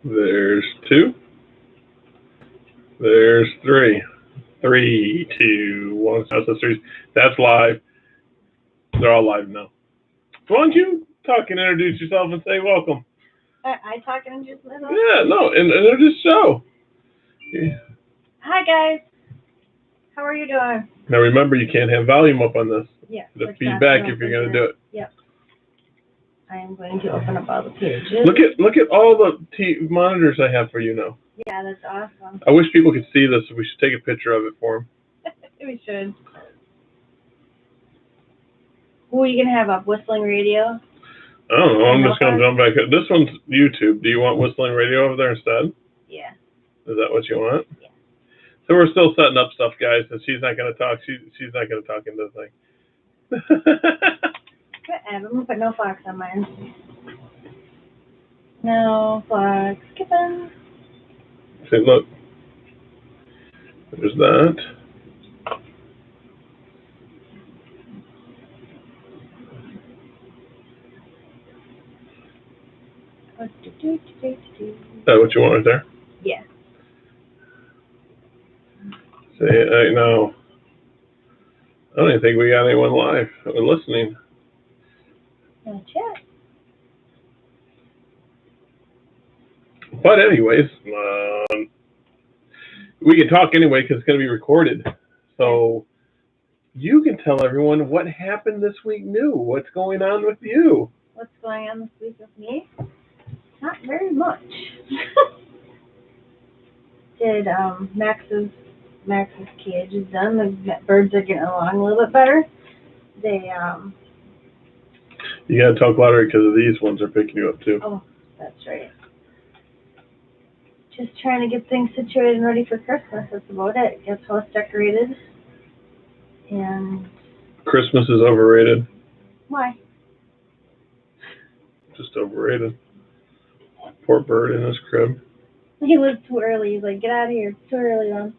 There's 2. There's 3. 3, 2, 1. That's 3. That's live. They're all live now. So why don't you talk and introduce yourself and say welcome? I talk and introduce myself? Yeah, no, and introduce the show. Yeah. Hi, guys. How are you doing? Now remember, you can't have volume up on this. Yeah. The feedback if you're going to do it. Yep. I am going to open up all the pages. Look at all the monitors I have for you now. Yeah, that's awesome. I wish people could see this. We should take a picture of it for them. We should. Who are you going to have up? Whistling Radio? I don't know. I'm just going to jump back. This one's YouTube. Do you want Whistling Radio over there instead? Yeah. Is that what you want? Yeah. So we're still setting up stuff, guys, and she's not going to talk. She's not going to talk into the thing. I'm going to put no fox on mine. No fox. Skipping. See, look. There's that. Is that what you want right there? Yeah. See, I know. I don't even think we got anyone live or listening. No chat. But anyways, we can talk anyway because it's going to be recorded. So you can tell everyone what happened this week new. What's going on with you? What's going on this week with me? Not very much. Did Max's cage is done. The birds are getting along a little bit better. They You gotta talk louder because these ones are picking you up too. Oh, that's right. Just trying to get things situated and ready for Christmas. That's about it. Get the house decorated. And Christmas is overrated. why? Just overrated. Poor bird in his crib. He lives too early. He's like, get out of here. It's too early, Mom.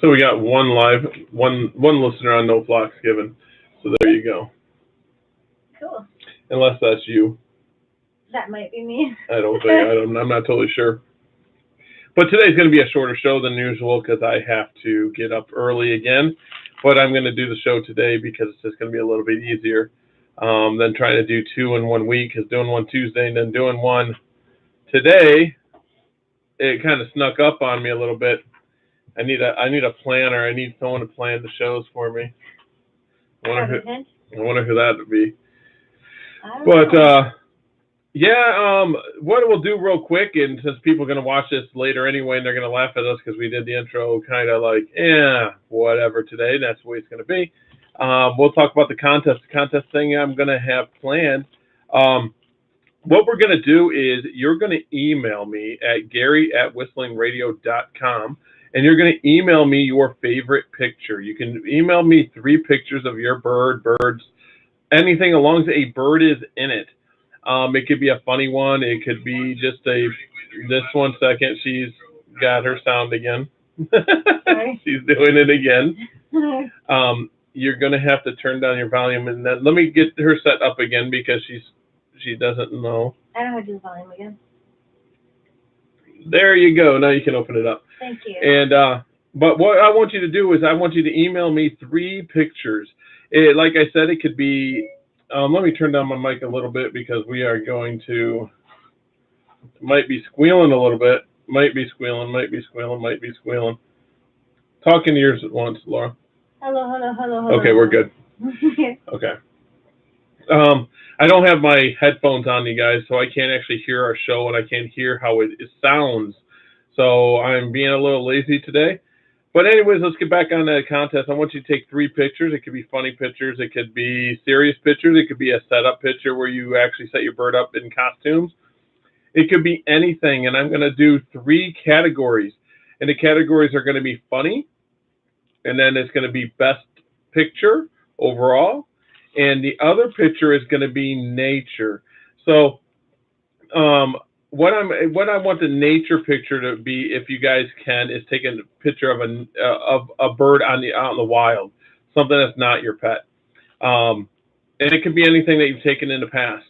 So we got one listener on No Flocks given. So there you go. Cool. Unless that's you. That might be me. I'm not totally sure. But today's going to be a shorter show than usual because I have to get up early again. But I'm going to do the show today because it's just going to be a little bit easier than trying to do 2 in 1 week. Because doing one Tuesday and then doing one today, it kind of snuck up on me a little bit. I need a planner. I need someone to plan the shows for me. I wonder who that would be. But what we'll do real quick, and since people are going to watch this later anyway, and they're going to laugh at us because we did the intro kind of like, whatever today. That's the way it's going to be. We'll talk about the contest. The contest thing I'm going to have planned. What we're going to do is you're going to email me at gary@whistlingradio.com, and you're going to email me your favorite picture. You can email me 3 pictures of your birds, anything as long as a bird is in it. It could be a funny one. It could be just this 1 second. She's got her sound again. She's doing it again. You're going to have to turn down your volume. And then let me get her set up again because she doesn't know. I know how to do the volume again. There you go. Now you can open it up. Thank you. And but what I want you to do is I want you to email me 3 pictures. Like I said, it could be... let me turn down my mic a little bit because we are going to... Might be squealing a little bit. Might be squealing. Talking to yours at once, Laura. Hello. Okay, we're good. Okay. I don't have my headphones on, you guys, so I can't actually hear our show, and I can't hear how it sounds. So I'm being a little lazy today. But anyways, let's get back on the contest. I want you to take 3 pictures. It could be funny pictures. It could be serious pictures. It could be a setup picture where you actually set your bird up in costumes. It could be anything. And I'm going to do 3 categories. And the categories are going to be funny. And then it's going to be best picture overall. And the other picture is going to be nature. So what I want the nature picture to be, if you guys can, is take a picture of a bird out in the wild. something that's not your pet. And it could be anything that you've taken in the past.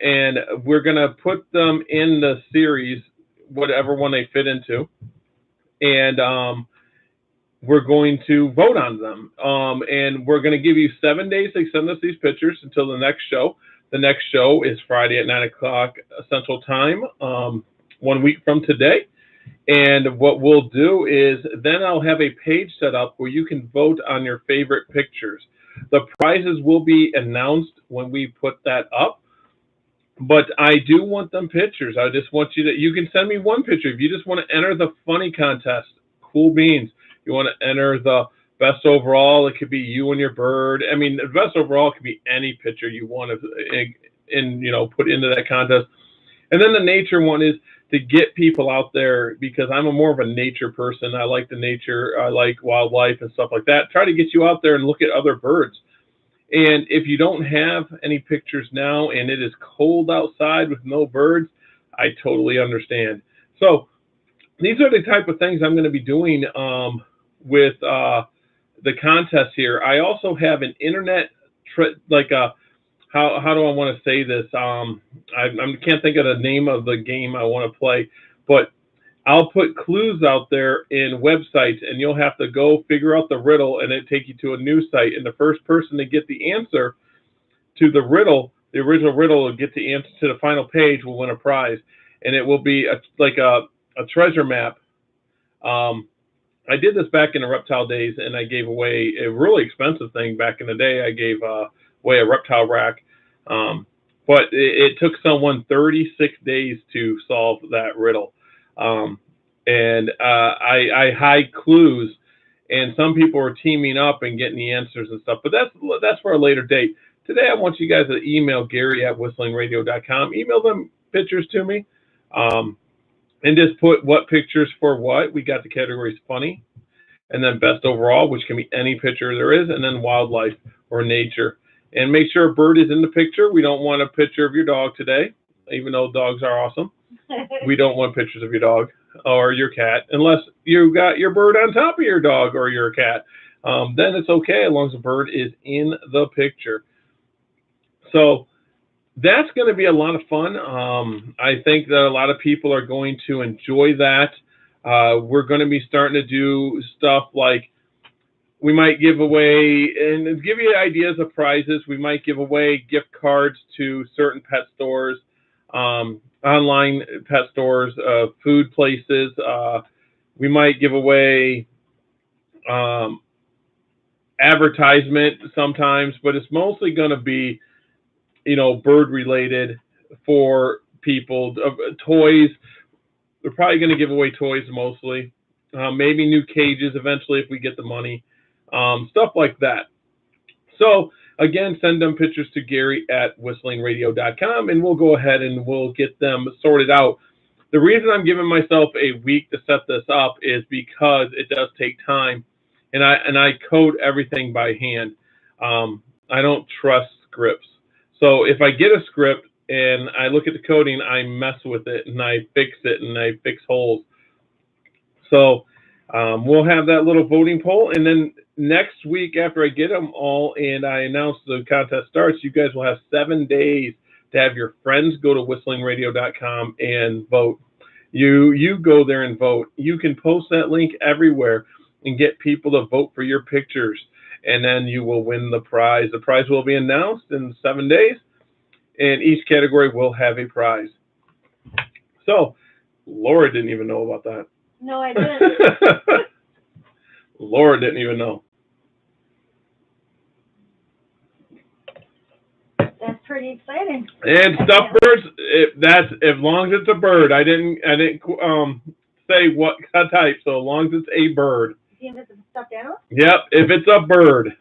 And we're going to put them in the series, whatever one they fit into. And we're going to vote on them. And we're going to give you 7 days to send us these pictures until the next show. The next show is Friday at 9 o'clock Central Time, 1 week from today. And what we'll do is then I'll have a page set up where you can vote on your favorite pictures. The prizes will be announced when we put that up. But I do want them pictures. I just want you can send me one picture. If you just want to enter the funny contest, cool beans. You want to enter the best overall, it could be you and your bird. I mean, the best overall could be any picture you want to put into that contest. And then the nature one is to get people out there, because I'm more of a nature person. I like the nature. I like wildlife and stuff like that. Try to get you out there and look at other birds. And if you don't have any pictures now and it is cold outside with no birds, I totally understand. So these are the type of things I'm going to be doing with the contest here. I also have an internet, how do I want to say this? I can't think of the name of the game I want to play, but I'll put clues out there in websites, and you'll have to go figure out the riddle, and it take you to a new site. And the first person to get the answer to the riddle, the original riddle, will get the answer to the final page, will win a prize. And it will be like a treasure map. I did this back in the reptile days, and I gave away a really expensive thing back in the day. I gave away a reptile rack. But it took someone 36 days to solve that riddle. I hide clues, and some people are teaming up and getting the answers and stuff, but that's for a later date. Today, I want you guys to email Gary@whistlingradio.com. Email them pictures to me, and just put what pictures for what. We got the categories funny, and then best overall, which can be any picture there is, and then wildlife or nature. And make sure a bird is in the picture. We don't want a picture of your dog today, even though dogs are awesome. We don't want pictures of your dog or your cat, unless you got your bird on top of your dog or your cat. Then it's okay as long as the bird is in the picture. So that's going to be a lot of fun. I think that a lot of people are going to enjoy that. We're going to be starting to do stuff like we might give away, and give you ideas of prizes. We might give away gift cards to certain pet stores, online pet stores, food places. We might give away advertisement sometimes, but it's mostly going to be, bird related for people. Toys, we're probably going to give away toys mostly. Maybe new cages eventually if we get the money. Stuff like that. So again, send them pictures to Gary@whistlingradio.com, and we'll go ahead and we'll get them sorted out. The reason I'm giving myself a week to set this up is because it does take time, and I code everything by hand. I don't trust scripts. So if I get a script and I look at the coding, I mess with it and I fix it and I fix holes. So we'll have that little voting poll, and then next week after I get them all and I announce the contest starts, you guys will have 7 days to have your friends go to whistlingradio.com and vote. You go there and vote. You can post that link everywhere and get people to vote for your pictures, and then you will win the prize. The prize will be announced in 7 days, and each category will have a prize. So Laura didn't even know about that. No, I didn't. Laura didn't even know. That's pretty exciting. And stuffed birds, that's as long as it's a bird. I didn't say what type. So as long as it's a bird. If it's a stuffed animal? Yep, if it's a bird. It's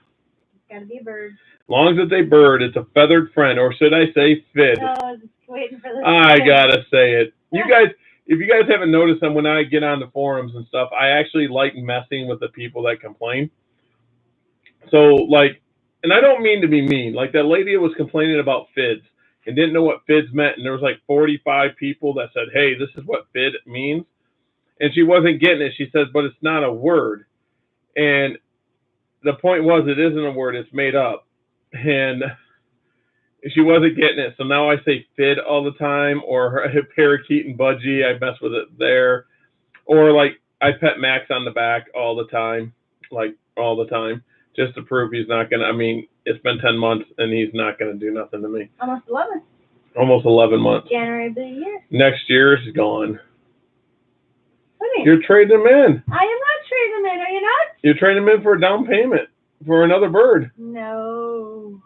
got to be a bird. As long as it's a bird, it's a feathered friend, or should I say fid? No, I was just waiting for this. I gotta say it. You guys. If you guys haven't noticed, that when I get on the forums and stuff, I actually like messing with the people that complain. So, and I don't mean to be mean. Like that lady was complaining about fids and didn't know what fids meant. And there was like 45 people that said, hey, this is what fid means. And she wasn't getting it. She says, but it's not a word. And the point was, it isn't a word, it's made up. And she wasn't getting it. So now I say fid all the time, or parakeet and budgie. I mess with it there. Or like I pet Max on the back all the time, like all the time, just to prove he's not going to, I mean, it's been 10 months and he's not going to do nothing to me. Almost 11. Almost 11 months. January of the year. Next year is gone. What do you mean? You're trading him in. I am not trading him in, are you not? You're trading him in for a down payment for another bird. No.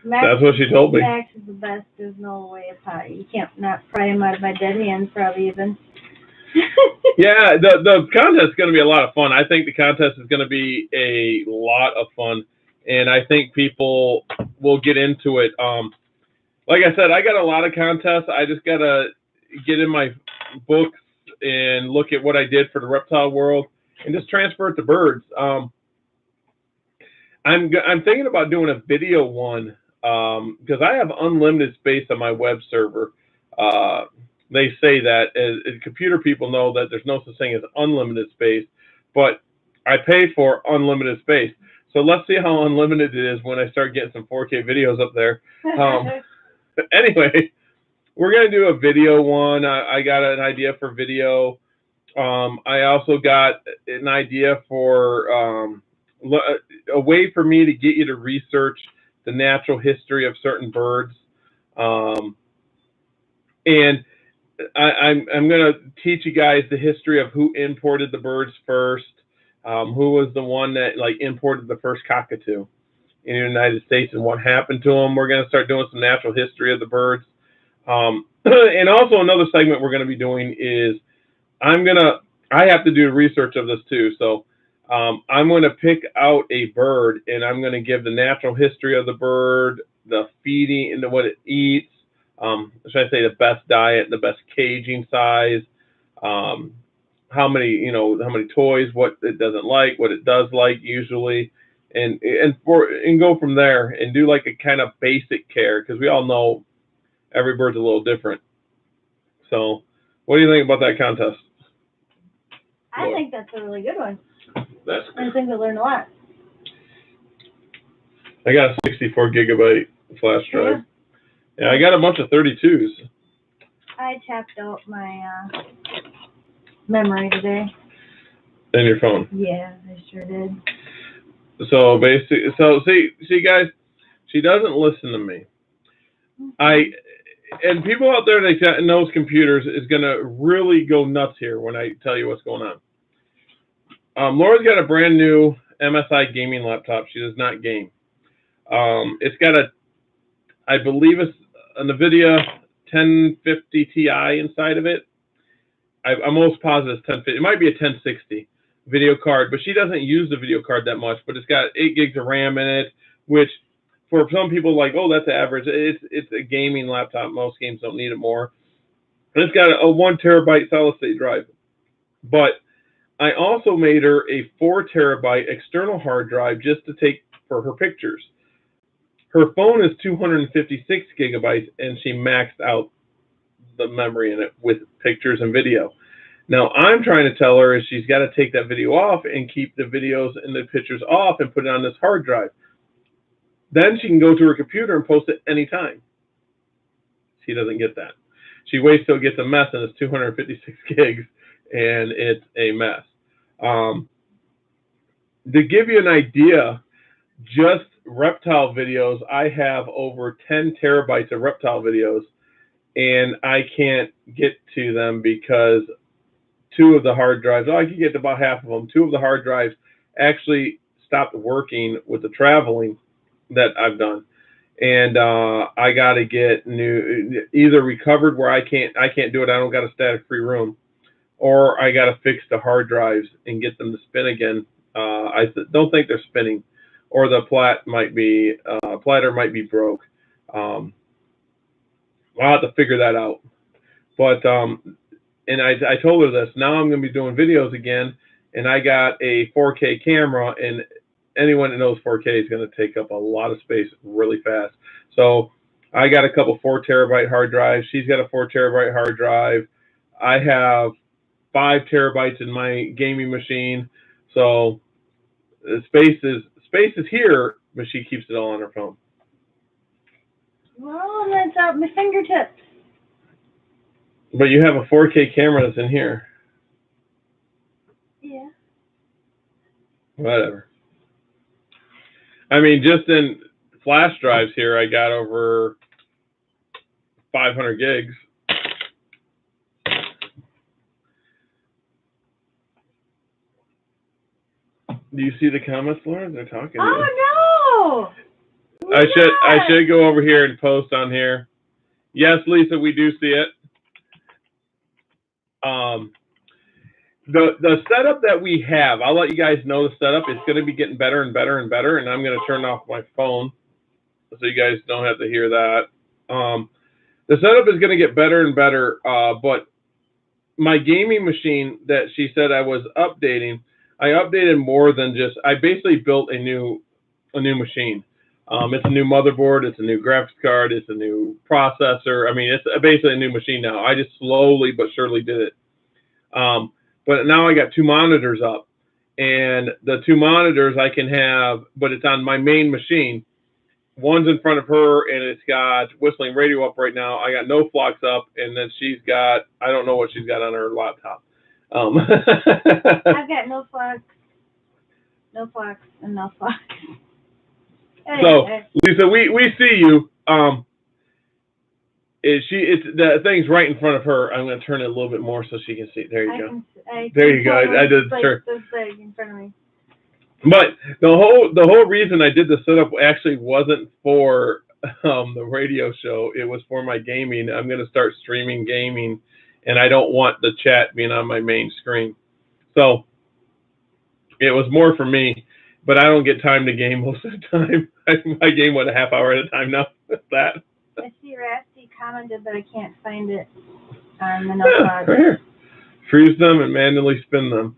Max, That's what she told me. Max is the best. There's no way of how you can't not pry him out of my dead hands, probably even. Yeah, the contest is going to be a lot of fun. I think the contest is going to be a lot of fun, and I think people will get into it. Like I said, I got a lot of contests. I just got to get in my books and look at what I did for the reptile world and just transfer it to birds. I'm thinking about doing a video one because I have unlimited space on my web server. They say that as computer people know that there's no such thing as unlimited space, but I pay for unlimited space. So let's see how unlimited it is when I start getting some 4K videos up there. Anyway, we're going to do a video one. I got an idea for video. I also got an idea for a way for me to get you to research the natural history of certain birds. And I'm going to teach you guys the history of who imported the birds first, who was the one that like imported the first cockatoo in the United States and what happened to them. We're going to start doing some natural history of the birds. And also another segment we're going to be doing is I have to do research of this too. So I'm going to pick out a bird and I'm going to give the natural history of the bird, the feeding and what it eats. Should I say the best diet, the best caging size, how many toys, what it doesn't like, what it does like usually, and go from there and do like a kind of basic care because we all know every bird's a little different. So, what do you think about that contest? I think that's a really good one. That's I think we'll learn a lot. I got a 64 gigabyte flash drive. Yeah, I got a bunch of 32s. I tapped out my memory today. In your phone? Yeah, I sure did. So basically, see guys, she doesn't listen to me. And people out there that knows computers is gonna really go nuts here when I tell you what's going on. Laura's got a brand new MSI gaming laptop. She does not game. It's got I believe it's a NVIDIA 1050 Ti inside of it. I'm almost positive it's 1050. It might be a 1060 video card, but she doesn't use the video card that much. But it's got 8 gigs of RAM in it, which for some people like, oh, that's average. It's a gaming laptop. Most games don't need it more. And it's got a 1 terabyte solid state drive. But I also made her a 4 terabyte external hard drive just to take for her pictures. Her phone is 256 gigabytes, and she maxed out the memory in it with pictures and video. Now, I'm trying to tell her is she's got to take that video off and keep the videos and the pictures off and put it on this hard drive. Then she can go to her computer and post it anytime. She doesn't get that. She waits till it gets a mess, and it's 256 gigs, and it's a mess. To give you an idea, just reptile videos, I have over 10 terabytes of reptile videos, and I can't get to them because 2 of the hard drives, I can get to about half of them. 2 of the hard drives actually stopped working with the traveling that I've done. And I got to get new, either recovered where I can't do it, I don't got a static free room, or I got to fix the hard drives and get them to spin again. I don't think they're spinning, or the platter might be broke. I'll have to figure that out. But and I told her this. Now I'm going to be doing videos again, and I got a 4K camera, and anyone that knows 4K is going to take up a lot of space really fast. So I got a couple 4 terabyte hard drives. She's got a 4 terabyte hard drive. I have 5 terabytes in my gaming machine. So space is here, but she keeps it all on her phone. Well, that's out my fingertips. But you have a 4K camera that's in here. Yeah. Whatever. I mean, just in flash drives here, I got over 500 gigs. Do you see the comments, Laura? They're talking. Oh no! I should go over here and post on here. Yes, Lisa, we do see it. The setup that we have, I'll let you guys know the setup. It's going to be getting better and better and better, and I'm going to turn off my phone so you guys don't have to hear that. The setup is going to get better and better, but my gaming machine that she said I was updating, I updated more than just, I basically built a new machine. It's a new motherboard, it's a new graphics card, it's a new processor. I mean, it's basically a new machine now. I just slowly but surely did it. But now I got 2 monitors up, and the 2 monitors I can have, but it's on my main machine. One's in front of her, and it's got Whistling Radio up right now. I got No Flux up, and then she's got, I don't know what she's got on her laptop. I've got No Flux, and No Flux. So, Lisa, we see you. It's the thing's right in front of her. I'm going to turn it a little bit more so she can see. There you go. There you go. I did. Sure. In front of me. But the whole reason I did the setup actually wasn't for the radio show. It was for my gaming. I'm going to start streaming gaming, and I don't want the chat being on my main screen. So it was more for me. But I don't get time to game most of the time. I game, what, a half hour at a time now? That. I see Rasty commented, but I can't find it on the No Flux. Right here. Freeze them and manually spin them.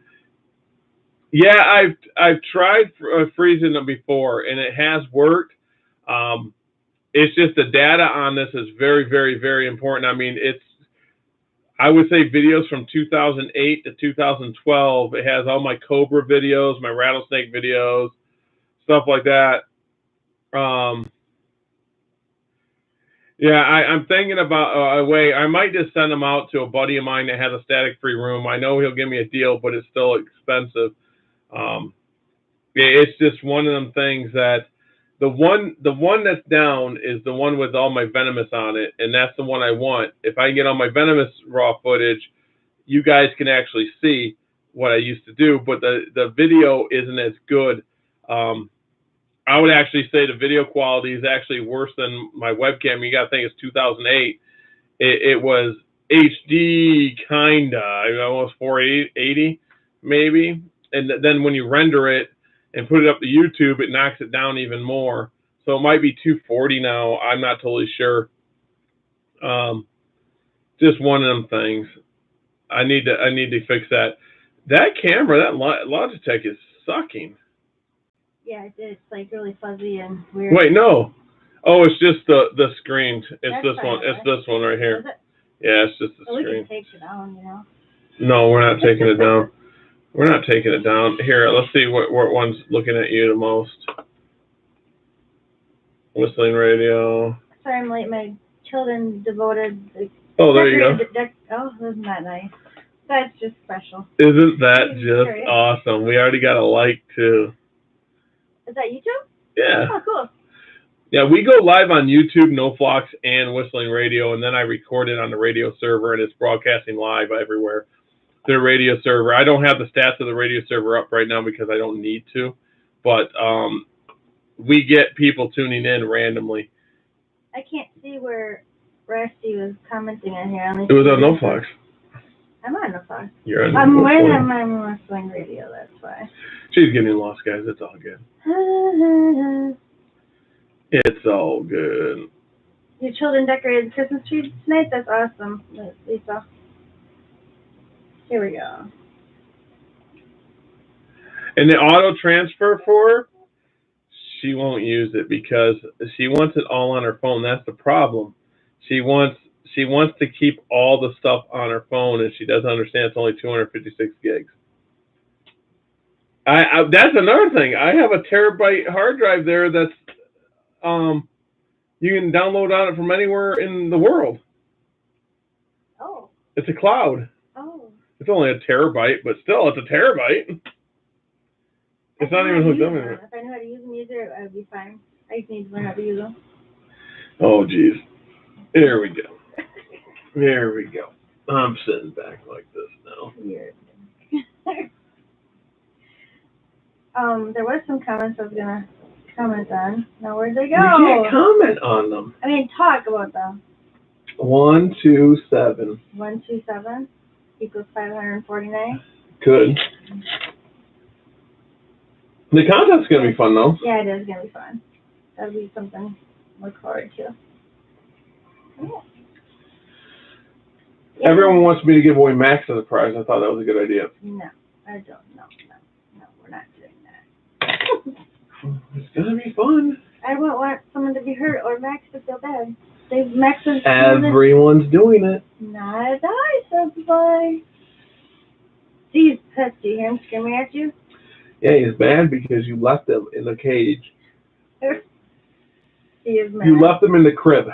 Yeah, I've tried freezing them before, and it has worked. It's just the data on this is very, very, very important. I mean, I would say videos from 2008 to 2012. It has all my Cobra videos, my rattlesnake videos, stuff like that. Yeah, I'm thinking about a way. I might just send them out to a buddy of mine that has a static-free room. I know he'll give me a deal, but it's still expensive. It's just one of them things that the one that's down is the one with all my Venomous on it, and that's the one I want. If I can get all my Venomous raw footage, you guys can actually see what I used to do, but the video isn't as good. I would actually say the video quality is actually worse than my webcam. You got to think it's 2008. It was HD, kinda, almost 480 maybe. And then when you render it and put it up to YouTube, it knocks it down even more. So it might be 240 now. I'm not totally sure. Just one of them things. I need to fix that. That camera, that Logitech is sucking. Yeah, it's like really fuzzy and weird. Wait, no. Oh, it's just the screen. It's That's this one. It's this one right here. Is it? Yeah, it's just the well, screen. we can take it down, you know. No, we're not taking it down. We're not taking it down. Here, let's see what one's looking at you the most. Whistling Radio. Sorry, I'm late. My children devoted. Oh, there you go. Oh, isn't that nice? That's just special. Isn't that just awesome? We already got a like too. Is that YouTube? Yeah. Oh, cool. Yeah, we go live on YouTube, No Flux, and Whistling Radio, and then I record it on the radio server, and it's broadcasting live everywhere. The radio server. I don't have the stats of the radio server up right now because I don't need to, but we get people tuning in randomly. I can't see where Rusty was commenting on here. It was on No Flux. I'm on No Flux. You're on I'm No Flux. when I'm on Whistling Radio, that's why. She's getting lost, guys. It's all good. It's all good. Your children decorated Christmas trees tonight? That's awesome, Lisa. Here we go. And the auto transfer for her, she won't use it because she wants it all on her phone. That's the problem. She wants to keep all the stuff on her phone, and she doesn't understand it's only 256 gigs. That's another thing. I have a terabyte hard drive there that's you can download on it from anywhere in the world. Oh. It's a cloud. Oh. It's only a terabyte, but still, it's a terabyte. It's not even hooked up anymore. If I knew how to use them either, I would be fine. I just need to learn how to use them. Oh, geez. There we go. There we go. I'm sitting back like this now. Weird. There was some comments I was gonna comment on. Now where'd they go? You can't comment on them. I mean, talk about them. 127 127 equals 549. Good. The content's gonna be fun though. Yeah, it is gonna be fun. That'll be something to look forward to. Yeah. Everyone wants me to give away Max as a prize. I thought that was a good idea. No, I don't. No, we're not doing that. It's gonna be fun. I wouldn't want someone to be hurt or Max to feel bad. Max is Everyone's doing it. Not I, Subway. Jeez, Pets, do you hear him screaming at you? Yeah, he's mad because you left him in the cage. He is mad. You left him in the crib.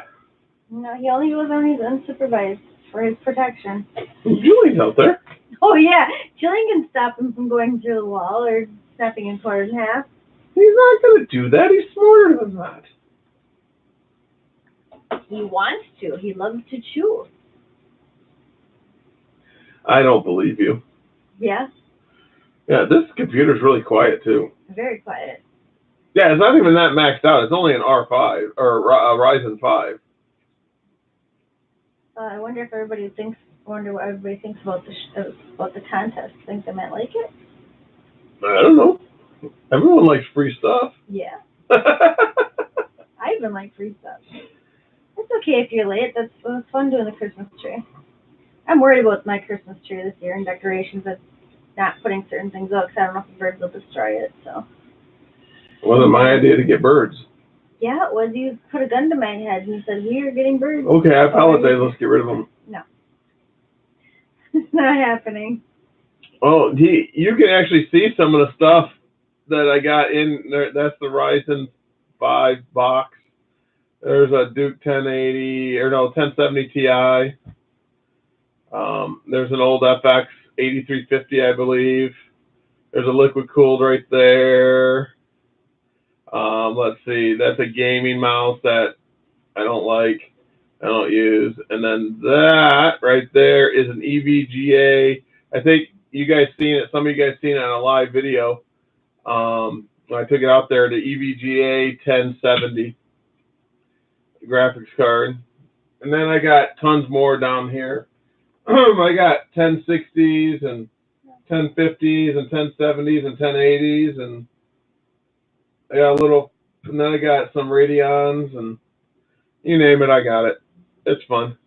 No, he only goes on his unsupervised for his protection. Julie's out there. Oh, yeah. Jillian can stop him from going through the wall or snapping his quarters in half. He's not going to do that. He's smarter than that. He wants to. He loves to chew. I don't believe you. Yeah? Yeah, this computer's really quiet, too. Very quiet. Yeah, it's not even that maxed out. It's only an R5, or a Ryzen 5. I wonder if everybody thinks, what everybody thinks about the contest. Think they might like it? I don't know. Everyone likes free stuff. Yeah. I even like free stuff. It's okay if you're late. It's fun doing the Christmas tree. I'm worried about my Christmas tree this year and decorations. That's not putting certain things out because I don't know if the birds will destroy it. So. It wasn't my idea to get birds. Yeah, it was. You put a gun to my head and you said, we are getting birds. Okay, I apologize. Let's get rid of them. No. It's not happening. Oh, you can actually see some of the stuff that I got in there. That's the Ryzen 5 box. There's a Duke 1070 Ti. There's an old FX 8350, I believe. There's a liquid cooled right there. Let's see, that's a gaming mouse that I don't like, I don't use. And then that right there is an EVGA. I think you guys seen it, some of you guys seen it on a live video. When I took it out there, the EVGA 1070 graphics card. And then I got tons more down here. I got 1060s and 1050s and 1070s and 1080s, and I got a little, and then I got some Radeons, and you name it, I got it. It's fun.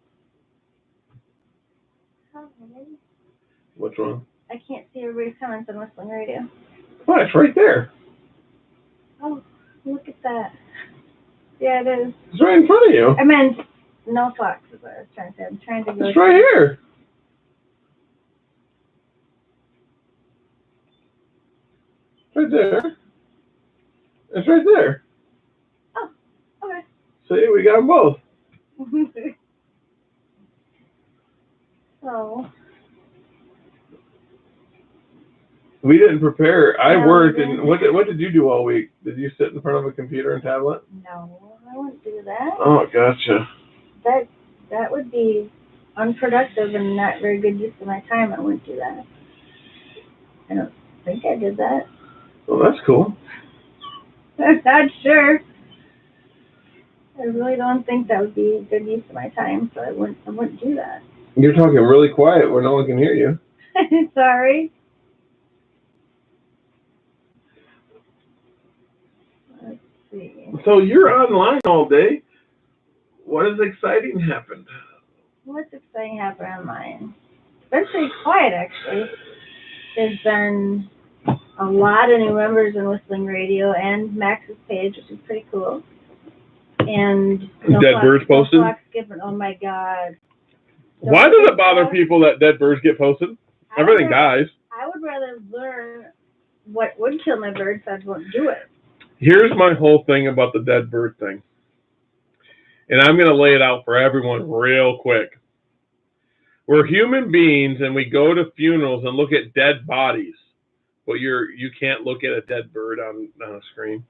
What's wrong? I can't see everybody's comments on Whistling Radio. Oh, it's right there. Oh, look at that. Yeah, it is. It's right in front of you. I meant no fox is what I was trying to say. I'm trying to go. It's right here. Right there. It's right there. Oh, okay. See, we got them both. So. We didn't prepare. I No, worked, we and didn't. what did you do all week? Did you sit in front of a computer and tablet? No, I wouldn't do that. Oh, gotcha. That would be unproductive and not very good use of my time. I wouldn't do that. I don't think I did that. Well, that's cool. I'm not sure. I really don't think that would be a good use of my time, so I wouldn't do that. You're talking really quiet where no one can hear you. Sorry. Let's see. So you're online all day. What is exciting happened? What's exciting happened online? It's been pretty quiet, actually. There's been a lot of new members in Whistling Radio and Max's page, which is pretty cool. And Dead Birds posted? Oh my God. Why does it bother people that dead birds get posted? Everything dies. I would rather learn what would kill my birds, I won't do it. Here's my whole thing about the dead bird thing. And I'm going to lay it out for everyone real quick. We're human beings and we go to funerals and look at dead bodies, but you can't look at a dead bird on a screen.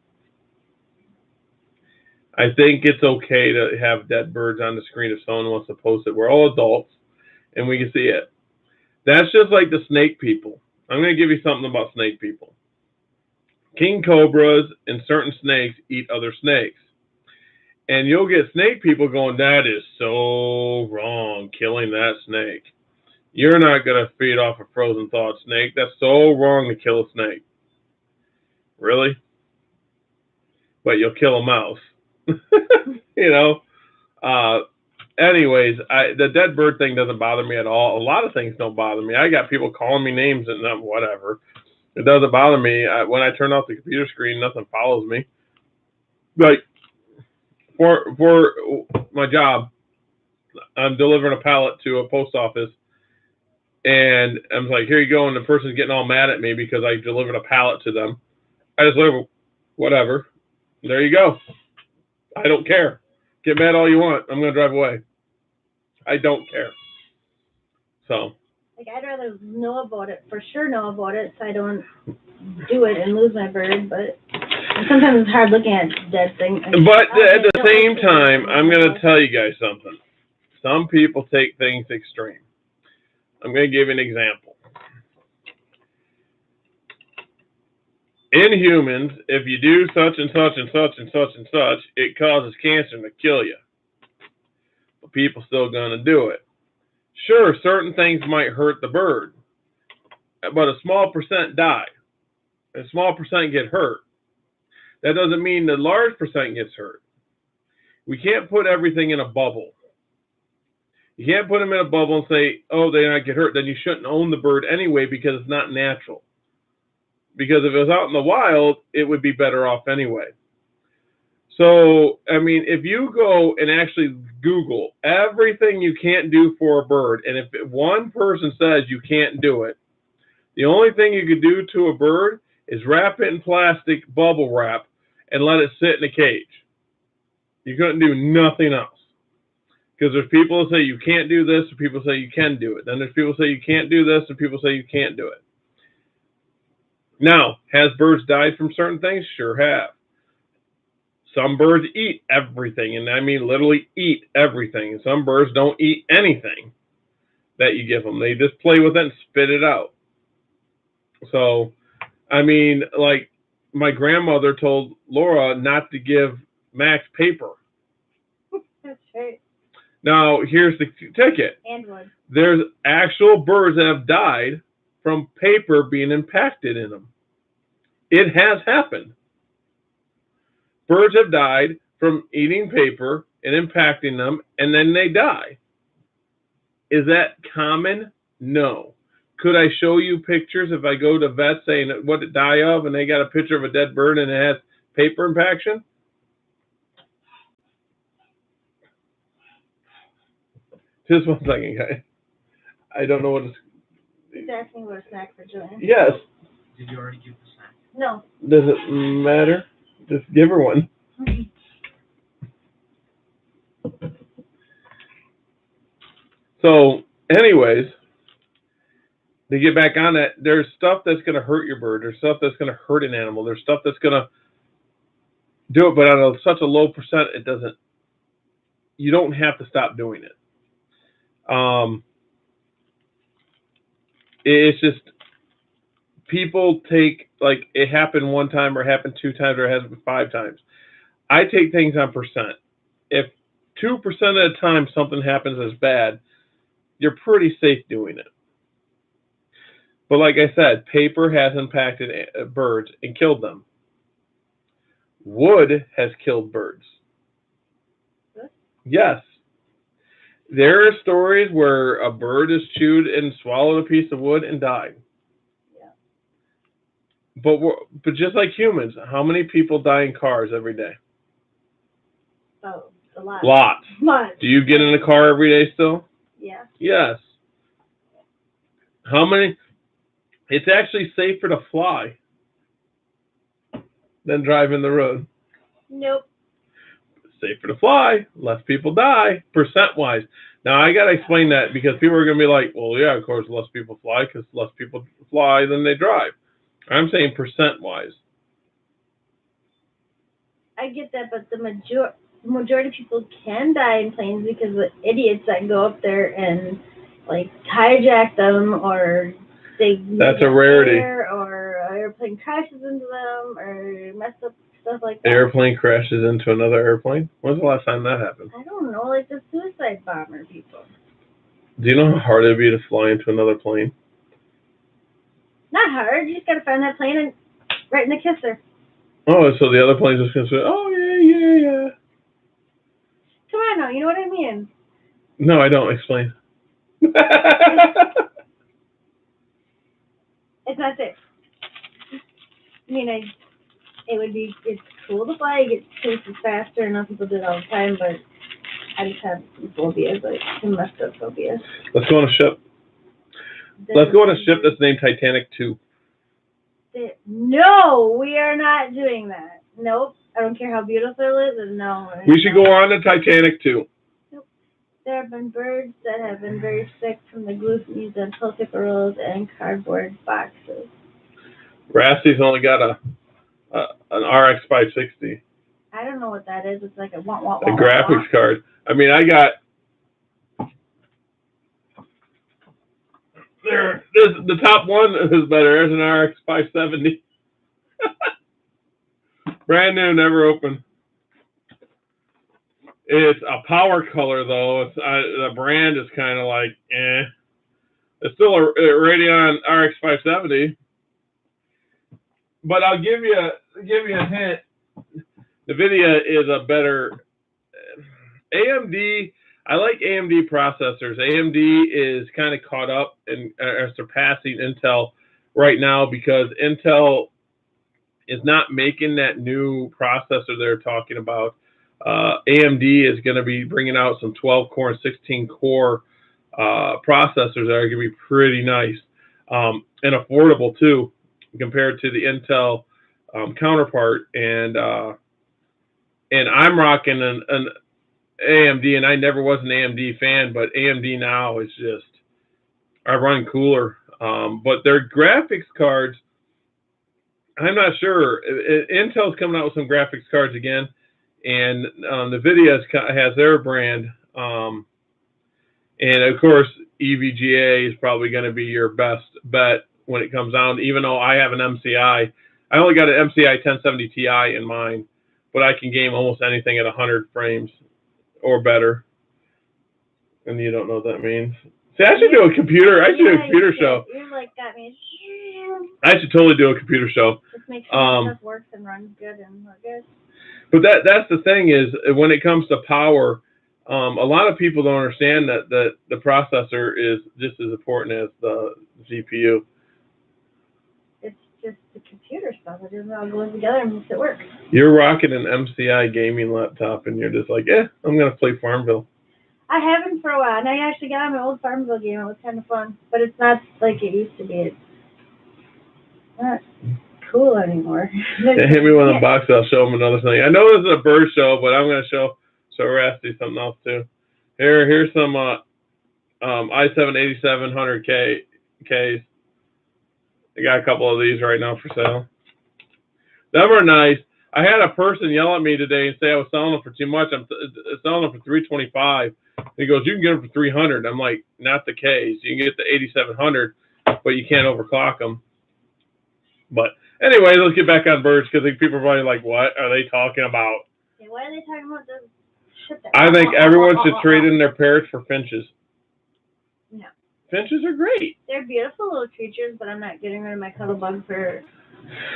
I think it's okay to have dead birds on the screen if someone wants to post it. We're all adults and we can see it. That's just like the snake people. I'm going to give you something about snake people. King cobras and certain snakes eat other snakes. And you'll get snake people going, that is so wrong, killing that snake. You're not going to feed off a frozen thawed snake. That's so wrong to kill a snake. Really? But you'll kill a mouse. You know? Anyways, the dead bird thing doesn't bother me at all. A lot of things don't bother me. I got people calling me names and whatever. It doesn't bother me. When I turn off the computer screen, nothing follows me. Like, for my job, I'm delivering a pallet to a post office, and I'm like, here you go, and the person's getting all mad at me because I delivered a pallet to them. I just like, whatever. There you go. I don't care. Get mad all you want. I'm going to drive away. I don't care. So. Like, I'd rather know about it, for sure know about it, so I don't do it and lose my bird, but sometimes it's hard looking at dead things. But at the same time, I'm going to tell you guys something. Some people take things extreme. I'm going to give you an example. In humans, if you do such and such and such and such and such, it causes cancer to kill you. But people still going to do it. Sure, certain things might hurt the bird, but a small percent die. A small percent get hurt. That doesn't mean the large percent gets hurt. We can't put everything in a bubble. You can't put them in a bubble and say, oh, they not get hurt. Then you shouldn't own the bird anyway because it's not natural. Because if it was out in the wild, it would be better off anyway. So, I mean, if you go and actually Google everything you can't do for a bird, and if one person says you can't do it, the only thing you could do to a bird is wrap it in plastic bubble wrap and let it sit in a cage. You couldn't do nothing else. Because there's people who say you can't do this, and people say you can do it. Then there's people who say you can't do this, and people say you can't do it. Now, has birds died from certain things? Sure have. Some birds eat everything, and I mean literally eat everything. And some birds don't eat anything that you give them. They just play with it and spit it out. So, I mean, like, my grandmother told Laura not to give Max paper. That's right. Now, here's the ticket. And wood. There's actual birds that have died from paper being impacted in them. It has happened. Birds have died from eating paper and impacting them, and then they die. Is that common? No. Could I show you pictures if I go to vets saying what it die of, and they got a picture of a dead bird and it has paper impaction? Just one second, guys. I don't know what it's... He's asking about a snack for Julian. Yes. Did you already give the snack? No. Does it matter? Just give her one. So, anyways, to get back on that, there's stuff that's going to hurt your bird. There's stuff that's going to hurt an animal. There's stuff that's going to do it, but on such a low percent, it doesn't. You don't have to stop doing it. It's just people take, like, it happened one time or it happened 2 times or it happened 5 times. I take things on percent. If 2% of the time something happens as bad, you're pretty safe doing it. But like I said, paper has impacted birds and killed them. Wood has killed birds. Yes. There are stories where a bird has chewed and swallowed a piece of wood and died. Yeah. But just like humans, how many people die in cars every day? Oh, a lot. Lots. Much. Do you get in a car every day still? Yeah. Yes. How many? It's actually safer to fly than driving the road. Nope. Safer to fly, less people die, percent-wise. Now, I got to explain that because people are going to be like, well, yeah, of course, less people fly because less people fly than they drive. I'm saying percent-wise. I get that, but the majority of people can die in planes because of idiots that go up there and, like, hijack them, or they That's a rarity. Or an airplane crashes into them, or mess up stuff like that. Airplane crashes into another airplane? When's the last time that happened? I don't know, like the suicide bomber people. Do you know how hard it'd be to fly into another plane? Not hard. You just gotta find that plane and right in the kisser. Oh, so the other plane's just gonna say, "Oh yeah." Come on now, you know what I mean? No, I don't. Explain. It's not safe. I mean, it's cool to fly. You get places faster, and enough people do it all the time, but I just have some phobias, like some messed up phobias. Let's go on a ship. Let's go on a ship that's named Titanic 2. No, we are not doing that. Nope. I don't care how beautiful it is. No. We should go on to Titanic 2. Nope. There have been birds that have been very sick from the glue used on toilet paper rolls and cardboard boxes. Rasty's only got an RX 560. I don't know what that is. It's like a graphics card. I mean, I got the top one is better. There's an RX 570. Brand new, never opened. It's a power color though. It's the brand is kind of like eh. It's still a Radeon RX 570, but I'll give you a hint. NVIDIA is a better AMD. I like AMD processors. AMD is kind of caught up and surpassing Intel right now because Intel is not making that new processor they're talking about. AMD is going to be bringing out some 12-core and 16-core processors that are going to be pretty nice and affordable too compared to the Intel counterpart. And I'm rocking an AMD, and I never was an AMD fan, but AMD now is just, I run cooler. But their graphics cards, I'm not sure. Intel's coming out with some graphics cards again, and NVIDIA has their brand. And of course, EVGA is probably going to be your best bet when it comes down, even though I have an MCI. I only got an MCI 1070 Ti in mine, but I can game almost anything at 100 frames or better. And you don't know what that means. See, I should do a computer. I should do a computer show. You like got me. I should totally do a computer show. Just make sure stuff works and runs good and look good. But that's the thing is when it comes to power, a lot of people don't understand that the processor is just as important as the GPU. It's just the computer stuff. It doesn't all go together and makes it work. You're rocking an MCI gaming laptop, and you're just like, I'm going to play Farmville. I haven't for a while, and I actually got on my old Farmville game. It was kind of fun, but it's not like it used to be. It's not cool anymore. Hit me with a box. I'll show them another thing. I know this is a bird show, but I'm going to show Rasty something else too. Here's some i7 8700Ks. I got a couple of these right now for sale. Them are nice. I had a person yell at me today and say I was selling them for too much. I'm selling them for $325. He goes, you can get them for $300. I'm like, not the case. You can get the 8700, but you can't overclock them. But anyway, let's get back on birds because people are probably like, what are they talking about? Yeah, what are they talking about? I think everyone should trade in their parrots for finches. No. Finches are great. They're beautiful little creatures, but I'm not getting rid of my cuddle bug for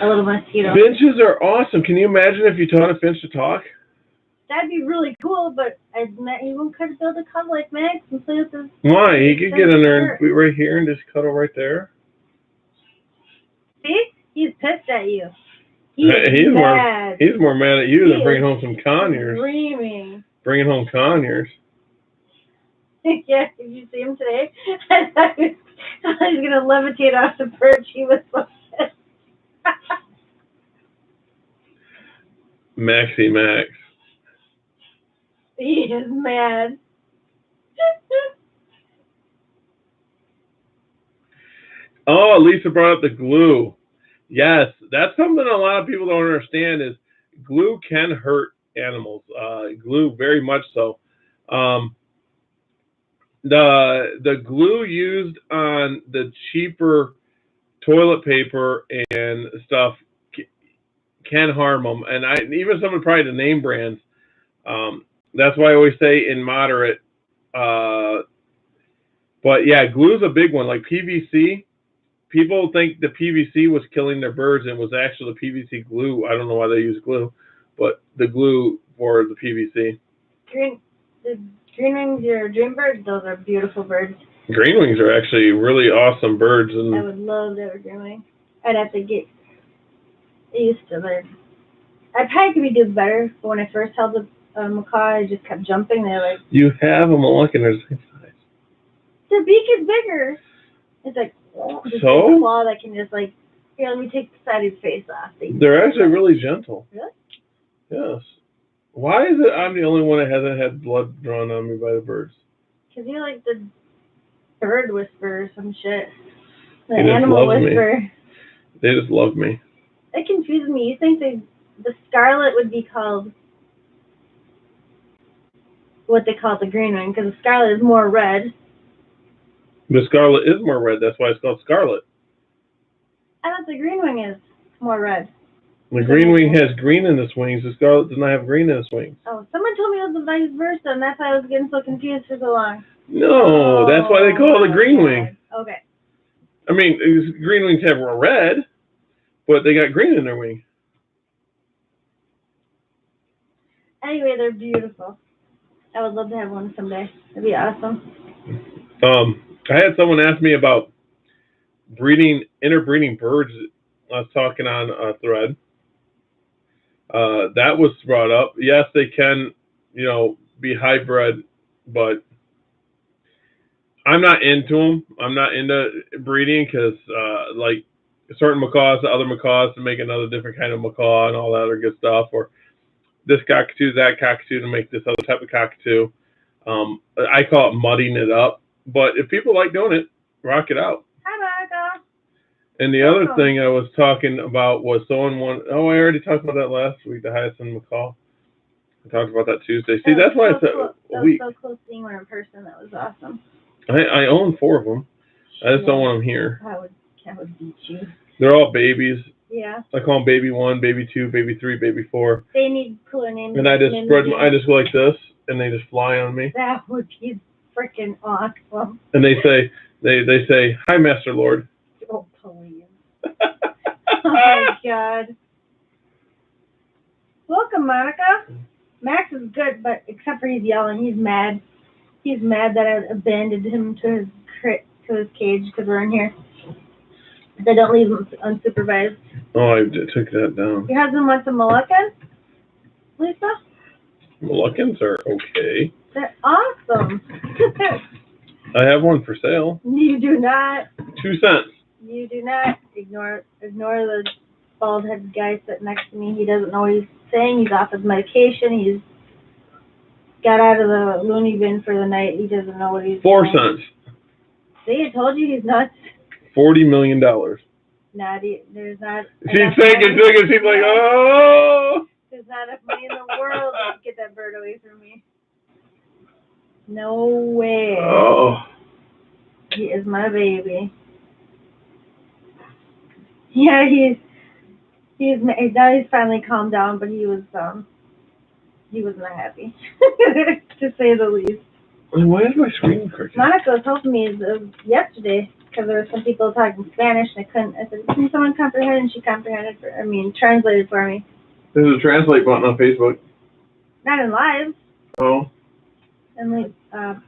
a little mosquito. Finches are awesome. Can you imagine if you taught a finch to talk? That'd be really cool, but he won't could build a cuddle like Max and play with his. Why? He could get in there and be right here and just cuddle right there. See? He's pissed at you. He's more mad at you than bringing home some conures. Screaming. Bringing home conures. Yeah, did you see him today? I thought he was going to levitate off the perch. He was so pissed. Maxie Max. He is mad. Oh, Lisa brought up the glue. Yes, that's something a lot of people don't understand is glue can hurt animals. Glue very much so. The glue used on the cheaper toilet paper and stuff can harm them, and even some of probably the name brands. That's why I always say in moderate. But yeah, glue's a big one. Like PVC, people think the PVC was killing their birds, and it was actually the PVC glue. I don't know why they use glue, but the glue for the PVC. The green wings or dream birds, those are beautiful birds. Green wings are actually really awesome birds, and I would love to have a green wing. I'd have to get used to them. I probably could do better, but when I first held a macaw, I just kept jumping. They're like, you have them all looking the same size. Their beak is bigger. It's like this So? big claw that can just like, here, let me take the side of his face off. They're actually really gentle. Really? Yes. Why is it I'm the only one that hasn't had blood drawn on me by the birds? Because you're like the bird whisperer or some shit. The He just animal loves me. whisperer. They just love me. It confuses me. You think the scarlet would be called what they call the green wing, because the scarlet is more red. The scarlet is more red. That's why it's called scarlet. I thought the green wing is more red. The green wing has green in its wings. The scarlet does not have green in its wings. Oh, someone told me it was the vice versa, and that's why I was getting so confused for so long. No, that's why they call it a green wing. Okay. I mean, green wings have red, but they got green in their wing. Anyway, they're beautiful. I would love to have one someday. It'd be awesome. I had someone ask me about interbreeding birds. I was talking on a thread. That was brought up. Yes, they can, be hybrid, but I'm not into them. I'm not into breeding because, like, certain macaws, other macaws to make another different kind of macaw and all that other good stuff, or this cockatoo, that cockatoo to make this other type of cockatoo. I call it mudding it up, but if people like doing it, rock it out. Hi, Monica. And the other thing I was talking about was I already talked about that last week, the Hyacinth macaw. I talked about that Tuesday. See, that's why it's a week. That was so close seeing one in person. That was awesome. I own 4 of them. I just don't want them here. I would beat you. They're all babies. Yeah. I call them baby 1, baby 2, baby 3, baby 4. They need cooler names. And I just go like this, and they just fly on me. That would be freaking awesome. And they say, "Hi, Master Lord." Oh, please. Oh my God. Welcome, Monica. Max is good, but except for he's yelling, he's mad. He's mad that I abandoned him to his cage because we're in here. They don't leave him unsupervised. Oh, I took that down. Your husband wants a Moluccan, Lisa? Moluccans are okay. They're awesome. I have one for sale. You do not. 2 cents. You do not ignore the bald-headed guy sitting next to me. He doesn't know what he's saying. He's off his medication. He's got out of the loony bin for the night. He doesn't know what he's 4 doing. cents. See, I told you he's nuts. $40 million. There's not. She's thinking. She's like, oh. There's not enough money in the world to get that bird away from me. No way. Oh. He is my baby. Yeah, now he's finally calmed down, but he was not happy, to say the least. Why is my screen crooked? Monica was helping me yesterday because there were some people talking Spanish and I said, can someone comprehend? And she translated for me. There's a translate button on Facebook. Not in live. Oh. And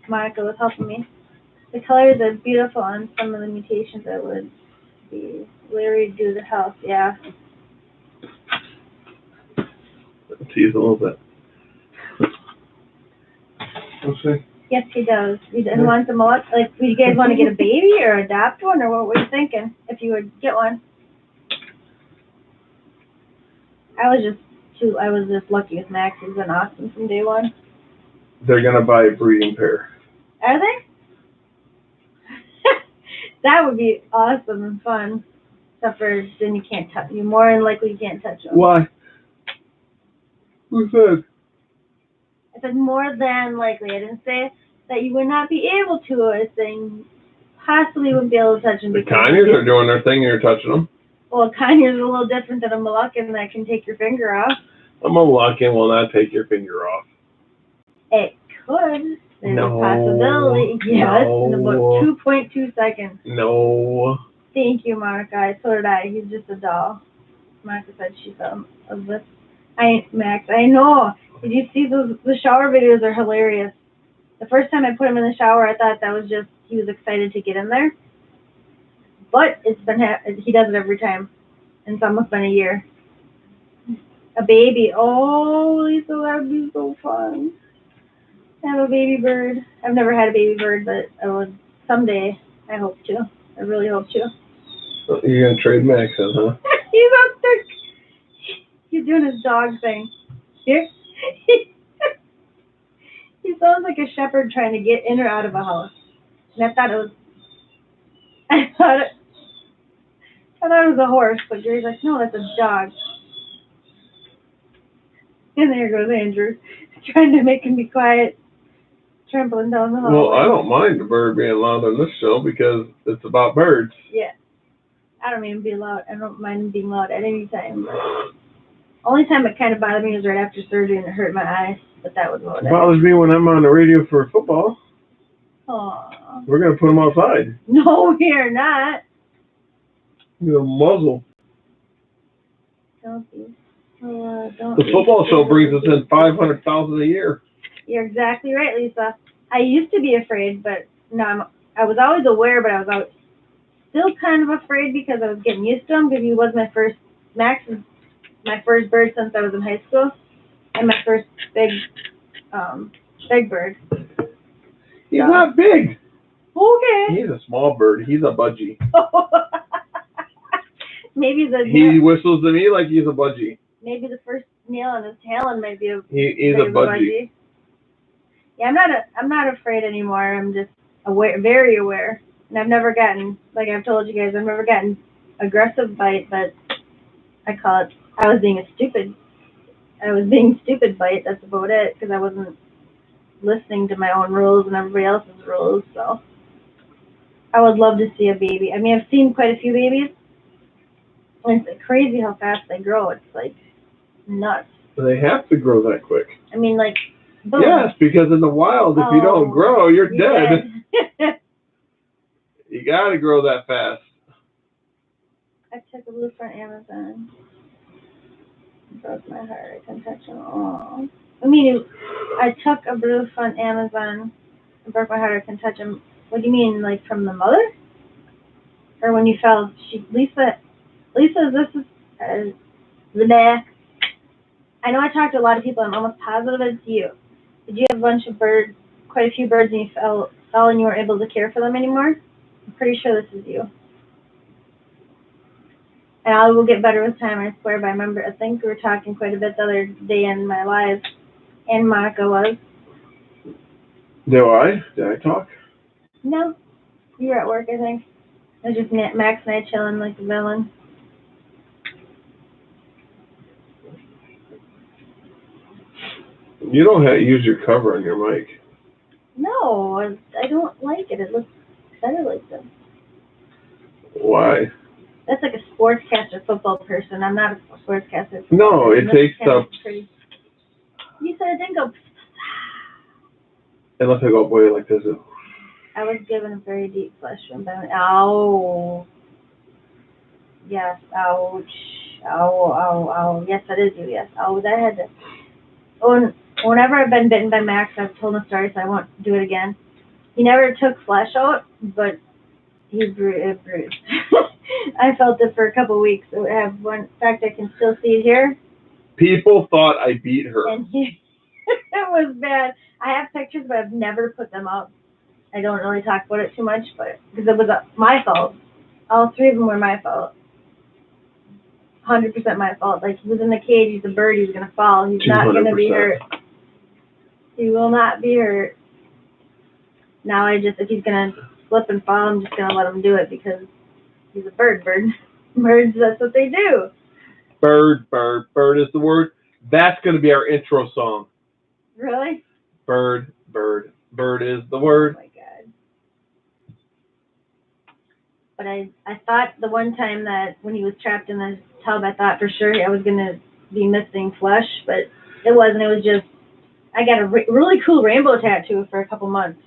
Monica was helping me. The colors are beautiful on some of the mutations that would be Larry do the house, yeah. Tease a little bit. Let's see. Yes, he does. He wants a Moluccan. Like, do you guys want to get a baby or adopt one, or what were you thinking if you would get one? I was just I was just lucky with Max. He's been awesome from day one. They're gonna buy a breeding pair. Are they? That would be awesome and fun. Except for then you can't touch. You more than likely you can't touch them. Why? Who said? I said more than likely. I didn't say that you would not be able to. I was saying possibly wouldn't be able to touch them. The Conyers are doing their thing and you're touching them. Well, Conyers are a little different than a Moluccan that can take your finger off. A Moluccan will not take your finger off. It could. There's No. a possibility. Yes, No. in about 2.2 seconds. No. Thank you, Monica. So did I. He's just a doll. Monica said she fell in love with Max. I know. Did you see those? The shower videos are hilarious. The first time I put him in the shower, I thought that was just he was excited to get in there. But it's been he does it every time, and it's almost been a year. A baby. Oh, Lisa, that would be so fun. Have a baby bird. I've never had a baby bird, but I would someday. I hope to. I really hope to. You're gonna trade Max in, huh? He's up there. He's doing his dog thing. Here. He sounds like a shepherd trying to get in or out of a house. And I thought it was a horse, but Gary's like, no, that's a dog. And there goes Andrew, trying to make him be quiet, trampling down the hallway. Well, I don't mind the bird being loud on this show because it's about birds. Yeah. I don't even be loud. I don't mind being loud at any time. Only time it kind of bothered me was right after surgery and it hurt my eyes, but that was about It bothers me when I'm on the radio for football. Aww. We're going to put them outside. No, we're not. You're a muzzle. Don't be. Don't The be football show silly. brings us in $500,000 a year. You're exactly right, Lisa. I used to be afraid, but no, I was always aware, but I was still kind of afraid because I was getting used to him because he was Max is my first bird since I was in high school, and my first big bird. He's not big. Okay. He's a small bird. He's a budgie. Maybe He whistles to me like he's a budgie. Maybe the first nail on his talon might be He's a budgie. Yeah, I'm not afraid anymore. I'm just aware, very aware. And I've never gotten, like I've told you guys, I've never gotten aggressive bite, but I call it, I was being stupid bite. That's about it, because I wasn't listening to my own rules and everybody else's rules. So I would love to see a baby. I mean, I've seen quite a few babies, and it's crazy how fast they grow. It's like nuts. They have to grow that quick. I mean, like, boom. Yes, because in the wild, if you don't grow, you're dead. You got to grow that fast. I took a blue from Amazon. It broke my heart. I couldn't touch him. Oh. I took a blue from Amazon. It broke my heart. I couldn't touch him. What do you mean, like from the mother? Or when you fell? Lisa, this is the back. I know I talked to a lot of people. I'm almost positive it's you. Did you have a bunch of birds, quite a few birds, and you fell and you weren't able to care for them anymore? I'm pretty sure this is you. And I will get better with time, I swear. But I think we were talking quite a bit the other day in my live, and Monica was. Did I talk? No, you were at work, I think. It was just Max and I chilling like a villain. You don't have to use your cover on your mic. No, I don't like it. It looks better like this. Why? That's like a sportscaster football person. I'm not a sportscaster. No, it takes up. You said it didn't go. Unless I go boy like this. I was given a very deep flesh wound. Ow. Yes. Ouch. Ow. Ow. Ow. Yes, that is you. Yes. Oh, that had to. Oh, whenever I've been bitten by Max, I've told him a story, so I won't do it again. He never took flesh out, but he bruised. I felt it for a couple of weeks. In fact, I can still see it here. People thought I beat her. And it was bad. I have pictures, but I've never put them up. I don't really talk about it too much, but because it was my fault. All three of them were my fault. 100% my fault. Like, he was in the cage, he's a bird, he's going to fall. He's not going to be 200%. hurt. He will not be hurt. Now if he's going to slip and fall, I'm just going to let him do it because he's a bird. Birds, that's what they do. Bird is the word. That's going to be our intro song. Really? Bird is the word. Oh my God. But I thought the one time that when he was trapped in the tub, I thought for sure I was going to be missing flesh, but it wasn't. It was just, I got a really cool rainbow tattoo for a couple months.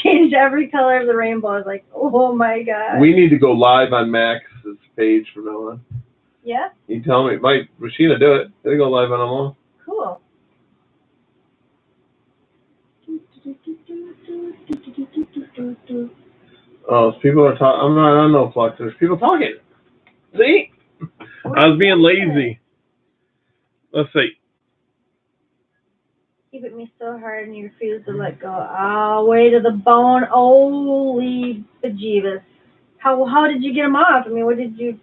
Changed every color of the rainbow. I was like, oh my God. We need to go live on Max's page from now on. Yeah? You tell me. Might Rashina do it? They go live on them all. Cool. Oh, people are talking. I'm not on no Flux. There's people talking. See? I was being lazy. Let's see. He bit me so hard and he refused to let go. All the way to the bone. Holy bejeebus. How did you get him off? I mean, what did you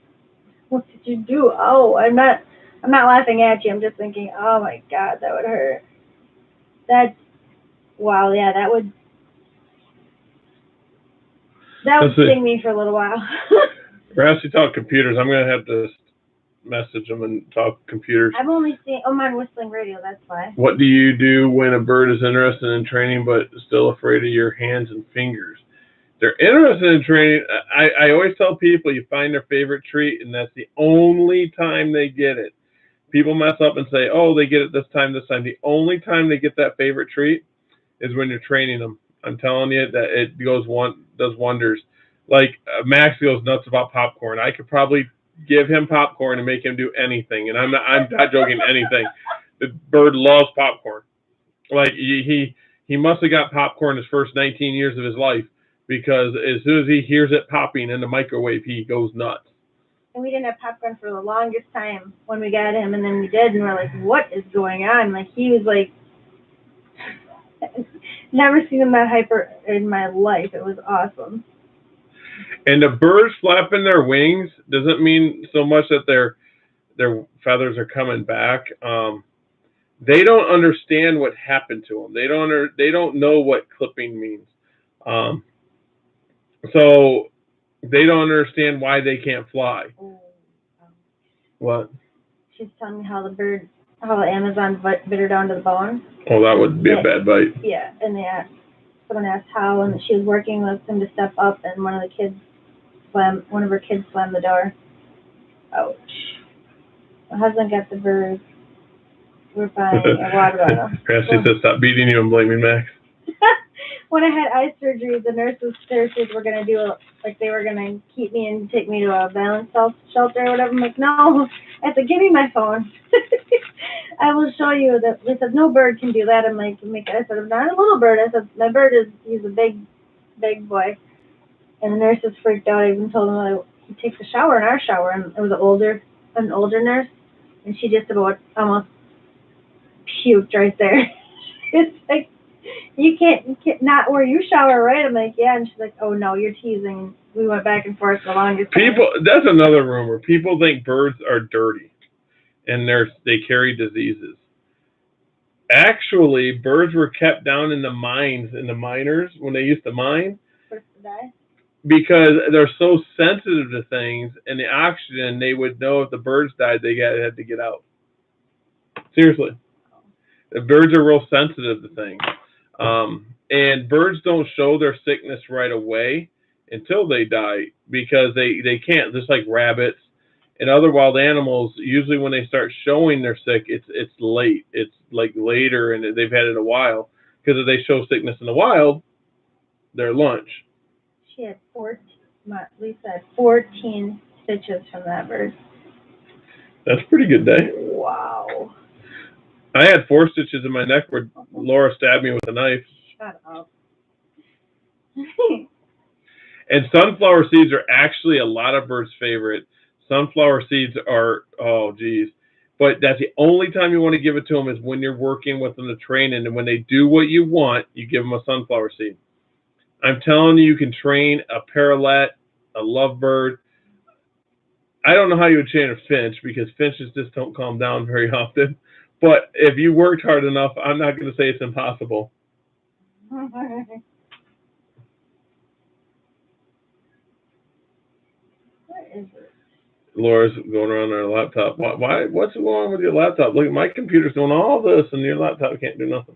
do? Oh, I'm not laughing at you. I'm just thinking, oh my God, that would hurt. Wow, yeah, that would sting me for a little while. Perhaps you talk computers. I'm going to have to message them and talk computers. I've only seen, I'm on Whistling Radio, that's why. What do you do when a bird is interested in training but still afraid of your hands and fingers? They're interested in training. I always tell people you find their favorite treat, and that's the only time they get it. People mess up and say, oh, they get it this time. The only time they get that favorite treat is when you're training them. I'm telling you that it does wonders. Like Max goes nuts about popcorn. I could probably give him popcorn and make him do anything, and I'm not joking. Anything. The bird loves popcorn. Like he must have got popcorn his first 19 years of his life, because as soon as he hears it popping in the microwave, he goes nuts. And we didn't have popcorn for the longest time when we got him, and then we did, and we're like, what is going on? Like, he was like, never seen him that hyper in my life. It was awesome. And the birds flapping their wings doesn't mean so much that their feathers are coming back. They don't understand what happened to them. They don't know what clipping means. So they don't understand why they can't fly. What? She's telling me how the Amazon bit her down to the bone. Oh, that would be a bad bite. Yeah, and someone asked how, and she was working with him to step up, and one of her kids slammed the door. Ouch. My husband got the bird. We're buying a water bottle. Perhaps he said stop beating you and blaming Max. When I had eye surgery, the nurses were going to do they were going to keep me and take me to a balance shelter or whatever. I'm like, no. I said, give me my phone. I will show you that. They said, no bird can do that. I'm like, I said, I'm not a little bird. I said, my bird he's a big boy. And the nurses freaked out. I even told him that he takes a shower in our shower. And it was an older nurse. And she just about almost puked right there. It's like, you can't not where you shower, right? I'm like, yeah. And she's like, oh no, you're teasing. We went back and forth the longest time. That's another rumor. People think birds are dirty and they carry diseases. Actually, birds were kept down in the mines, in the miners, when they used to mine. First to die? Because they're so sensitive to things and the oxygen, they would know if the birds died, they had to get out. Seriously. The birds are real sensitive to things. And birds don't show their sickness right away until they die, because they can't, just like rabbits and other wild animals. Usually when they start showing they're sick, it's late. It's like later, and they've had it a while, because if they show sickness in the wild, they're lunch. She had 14 stitches from that bird. That's a pretty good day. Wow. I had 4 stitches in my neck where Laura stabbed me with a knife. Shut up. And sunflower seeds are actually a lot of birds' favorite. Sunflower seeds are, oh, geez. But that's the only time you want to give it to them, is when you're working with them to train. And when they do what you want, you give them a sunflower seed. I'm telling you, you can train a parrot, a lovebird. I don't know how you would chain a finch because finches just don't calm down very often. But if you worked hard enough, I'm not going to say it's impossible. What is it? Laura's going around her laptop. Why? What's going on with your laptop? Look, my computer's doing all this, and your laptop can't do nothing.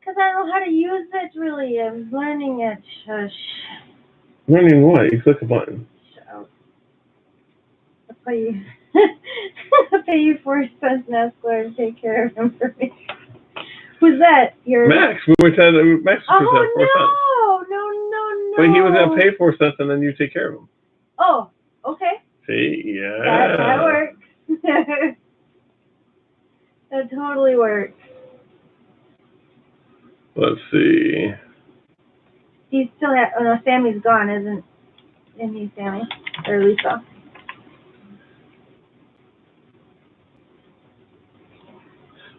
Because I don't know how to use it, really. I'm learning it. Shush. Learning what? You click a button. I'll pay you. I'll pay you 4 cents and ask Laura to take care of him for me. Who's that? Your Max. Max was going to have 4 cents. No. But he was going to pay 4 cents, and then you take care of him. Oh, okay. See? Yeah. That works. That totally works. Let's see. He's still Sammy's gone, isn't he, Sammy? Or Lisa?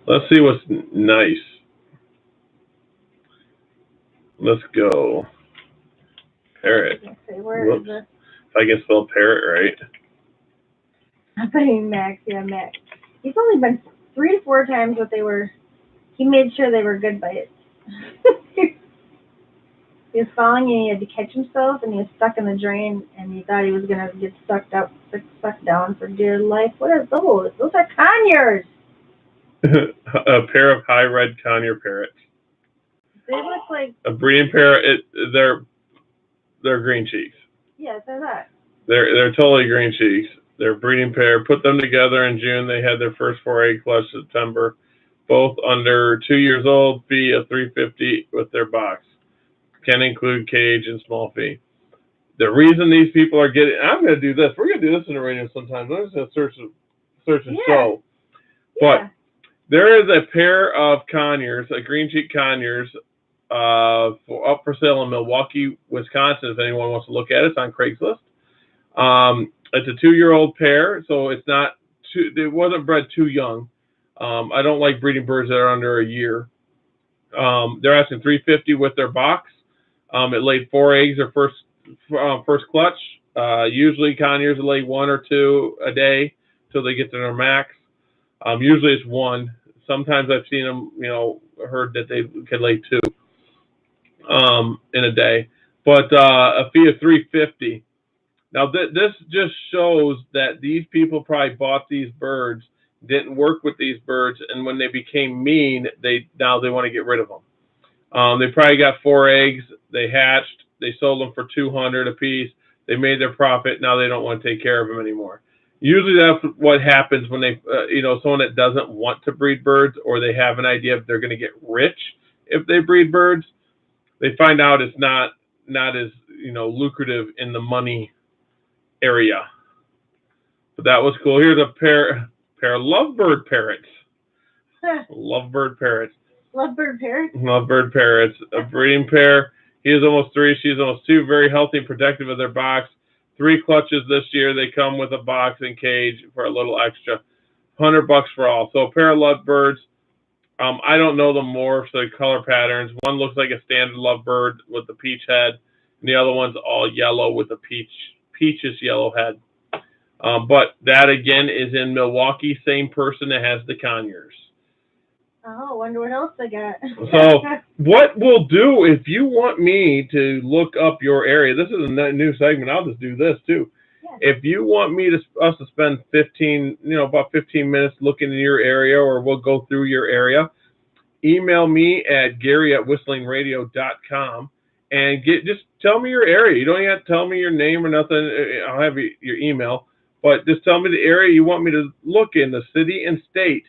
Let's see what's nice. Let's go. Parrot. Where is it? If I can spell parrot right. I'm putting Max. Yeah, Max. He's only been 3 to 4 times, but he made sure they were good bites. He was falling and he had to catch himself, and he was stuck in the drain, and he thought he was going to get sucked down for dear life. What are those? Those are conures. A pair of high red conure parrots. They look like a breeding pair. They're green cheeks. Yes, they're that. They're totally green cheeks. They're a breeding pair. Put them together in June. They had their first 4 egg clutch in September. Both under 2 years old. Fee of $350 with their box. Can include cage and small fee. The reason these people are getting, I'm going to do this. We're going to do this in the radio sometimes. I'm just going to search and show. But there is a pair of conures, a green cheek conures, up for sale in Milwaukee, Wisconsin. If anyone wants to look at it, it's on Craigslist. It's a 2-year-old pair, so it wasn't bred too young. I don't like breeding birds that are under a year. They're asking $350 with their box. It laid 4 eggs their first clutch. Usually conures lay 1 or 2 a day till they get to their max. Usually it's 1. Sometimes I've seen them, heard that they could lay 2 in a day. But a fee of $350. Now this just shows that these people probably bought these birds, didn't work with these birds, and when they became mean, now they want to get rid of them. They probably got 4 eggs. They hatched. They sold them for $200 a piece. They made their profit. Now they don't want to take care of them anymore. Usually that's what happens when they, someone that doesn't want to breed birds, or they have an idea if they're going to get rich if they breed birds. They find out it's not as lucrative in the money area. But that was cool. Here's a pair of lovebird parrots. Lovebird parrots. Lovebird parrots? Lovebird parrots. A breeding pair. He is almost 3. She's almost 2. Very healthy and protective of their box. 3 clutches this year. They come with a box and cage for a little extra. $100 for all. So a pair of lovebirds. I don't know the morphs, the color patterns. One looks like a standard lovebird with the peach head, and the other one's all yellow with a peachish yellow head. But that again is in Milwaukee. Same person that has the conures. Oh, wonder what else they got. So what we'll do, if you want me to look up your area, this is a new segment. I'll just do this too. Yeah. If you want us to spend about 15 minutes looking in your area, or we'll go through your area, email me at gary@whistlingradio.com and just tell me your area. You don't even have to tell me your name or nothing. I'll have your email, but just tell me the area you want me to look in, the city and state.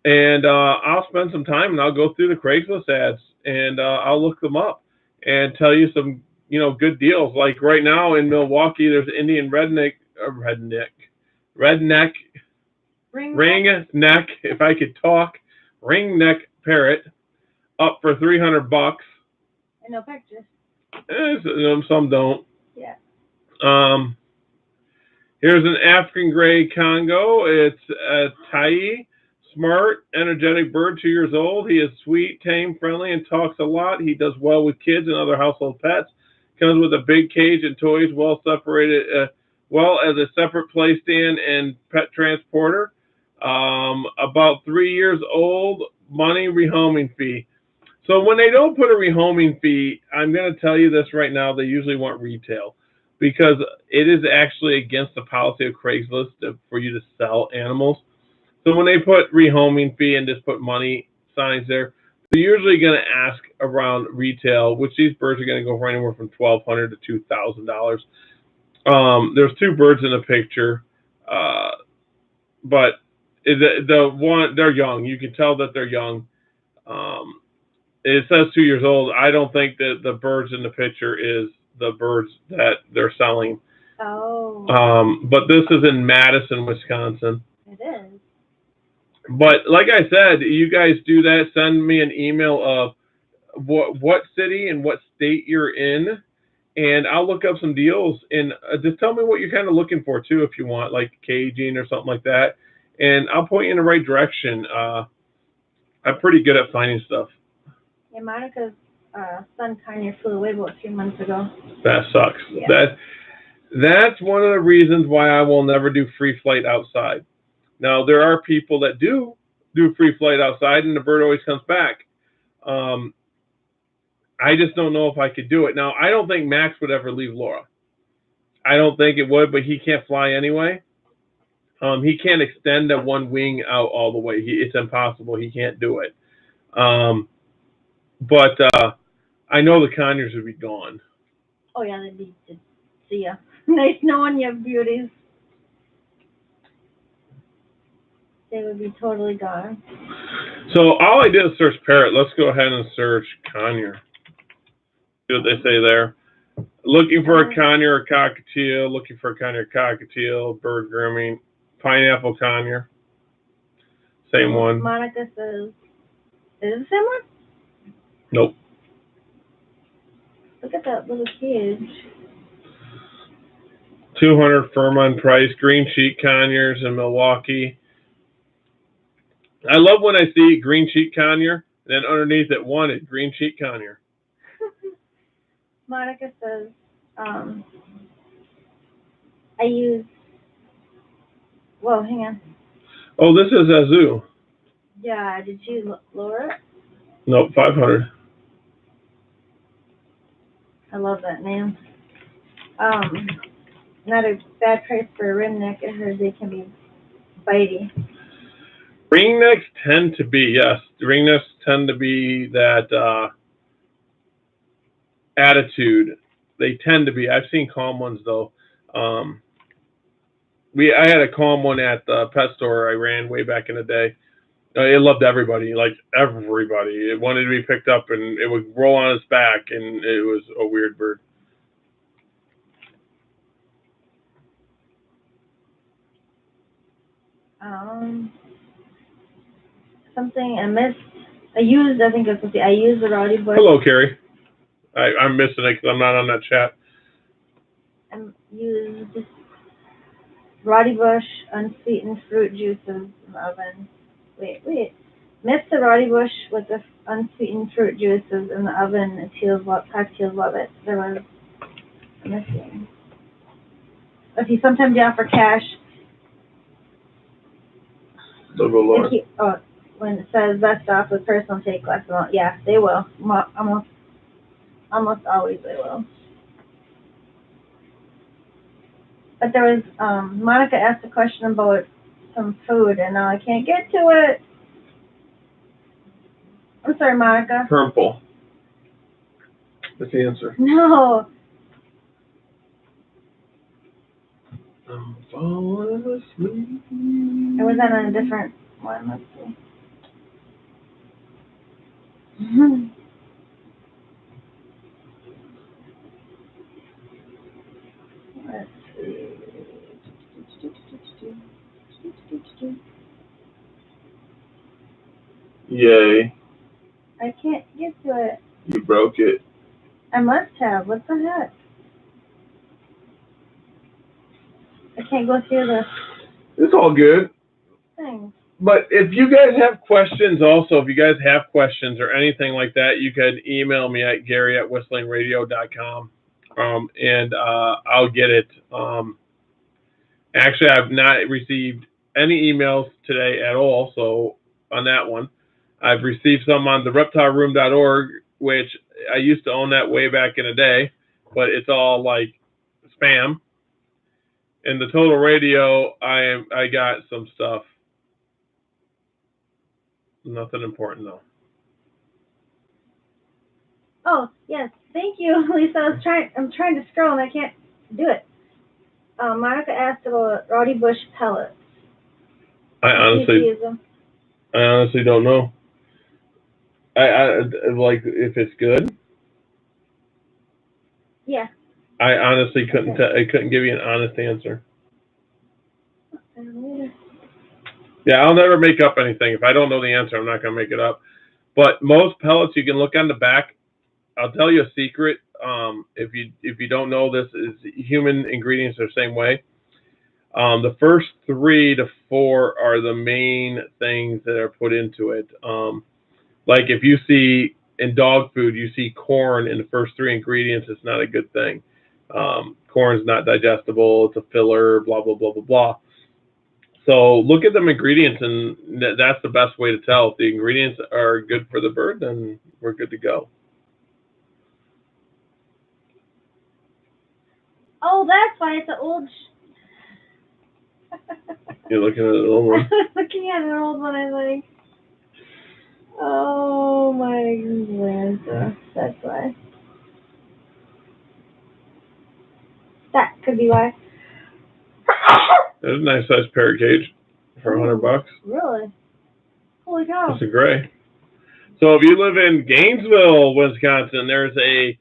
And I'll spend some time and I'll go through the Craigslist ads and I'll look them up and tell you some, good deals. Like right now in Milwaukee, there's Indian ringneck, if I could talk, ringneck parrot up for $300. And no pictures. Some don't. Yeah. Here's an African gray Congo. It's a Tai. Smart, energetic bird, 2 years old. He is sweet, tame, friendly, and talks a lot. He does well with kids and other household pets. Comes with a big cage and toys, well well as a separate play stand and pet transporter. About 3 years old, money rehoming fee. So when they don't put a rehoming fee, I'm going to tell you this right now, they usually want retail because it is actually against the policy of Craigslist for you to sell animals. So when they put rehoming fee and just put money signs there, they're usually going to ask around retail, which these birds are going to go for anywhere from $1,200 to $2,000. There's two birds in the picture, but the one, they're young. You can tell that they're young. It says 2 years old. I don't think that the birds in the picture is the birds that they're selling. Oh. But this is in Madison, Wisconsin. It is. But like I said, you guys do that. Send me an email of what city and what state you're in, and I'll look up some deals. And just tell me what you're kind of looking for too, if you want, like caging or something like that. And I'll point you in the right direction. I'm pretty good at finding stuff. Yeah, Monica's son Kanye flew away about 3 months ago. That sucks. Yeah. That's one of the reasons why I will never do free flight outside. Now, there are people that do free flight outside, and the bird always comes back. I just don't know if I could do it. Now, I don't think Max would ever leave Laura. I don't think it would, but he can't fly anyway. He can't extend that one wing out all the way. It's impossible. He can't do it. But I know the Conyers would be gone. Oh, yeah, they'd be to see ya. Nice knowing you, beauties. They would be totally gone. So all I did is search parrot. Let's go ahead and search conure. See what they say there. Looking for a conure or cockatiel. Looking for a conure cockatiel. Bird grooming. Pineapple conure. Same one. Monica says, is it the same one? Nope. Look at that little cage. 200 Furman price. Green cheek conures in Milwaukee. I love when I see green cheek conure, and then underneath it wanted green cheek conure. Monica says, I use, whoa, hang on. Oh, this is Azu. Yeah, did you lower it? Nope, 500. I love that name. Not a bad price for a ringneck. I heard they can be bitey. Ringnecks tend to be, yes. Ringnecks tend to be that attitude. They tend to be. I've seen calm ones though. I had a calm one at the pet store I ran way back in the day. It loved everybody, like everybody. It wanted to be picked up, and it would roll on its back, and it was a weird bird. Something I missed. I used the Rowdy Bush. Hello, Carrie. I'm missing it because I'm not on that chat. I used Rowdy Bush unsweetened fruit juices in the oven. Wait. Mixed the Rowdy Bush with the unsweetened fruit juices in the oven. Cockatiels love it. There was missing. If you sometimes offer cash. So go lower. When it says best off with personal take less amount, yeah, they will. Almost always they will. But there was, Monica asked a question about some food, and now I can't get to it. I'm sorry, Monica. Purple. That's the answer. No. I'm falling asleep. It was on a different one. Let's see. Let's see. Yay. I can't get to it. You broke it. I must have. What the heck? I can't go through this It's all good. thing. But if you guys have questions also, if you guys have questions or anything like that, you can email me at gary@whistlingradio.com, and I'll get it. Actually, I've not received any emails today at all. So on that one, I've received some on the reptileroom.org, which I used to own that way back in the day, but it's all like spam. And the Total Radio, I got some stuff. Nothing important though. Oh, yes. Thank you, Lisa. I'm trying to scroll and I can't do it. Monica asked about Rowdy Bush pellets. I honestly don't know. I like if it's good. Yeah. I honestly couldn't. I couldn't give you an honest answer. Yeah, I'll never make up anything. If I don't know the answer, I'm not going to make it up. But most pellets, you can look on the back. I'll tell you a secret. If you don't know this, is human ingredients are the same way. The first 3 to 4 are the main things that are put into it. Like if you see in dog food, you see corn in the first 3 ingredients, it's not a good thing. Corn's not digestible. It's a filler. Blah blah blah blah blah. So look at them ingredients, and that's the best way to tell. If the ingredients are good for the bird, then we're good to go. Oh, that's why it's an old. You're looking at an old one. I was looking at an old one. I was like, oh my goodness, that's why. That could be why. There's a nice sized parrot cage for $100. Really? Holy cow! It's a gray. So if you live in Gainesville, Wisconsin, there's a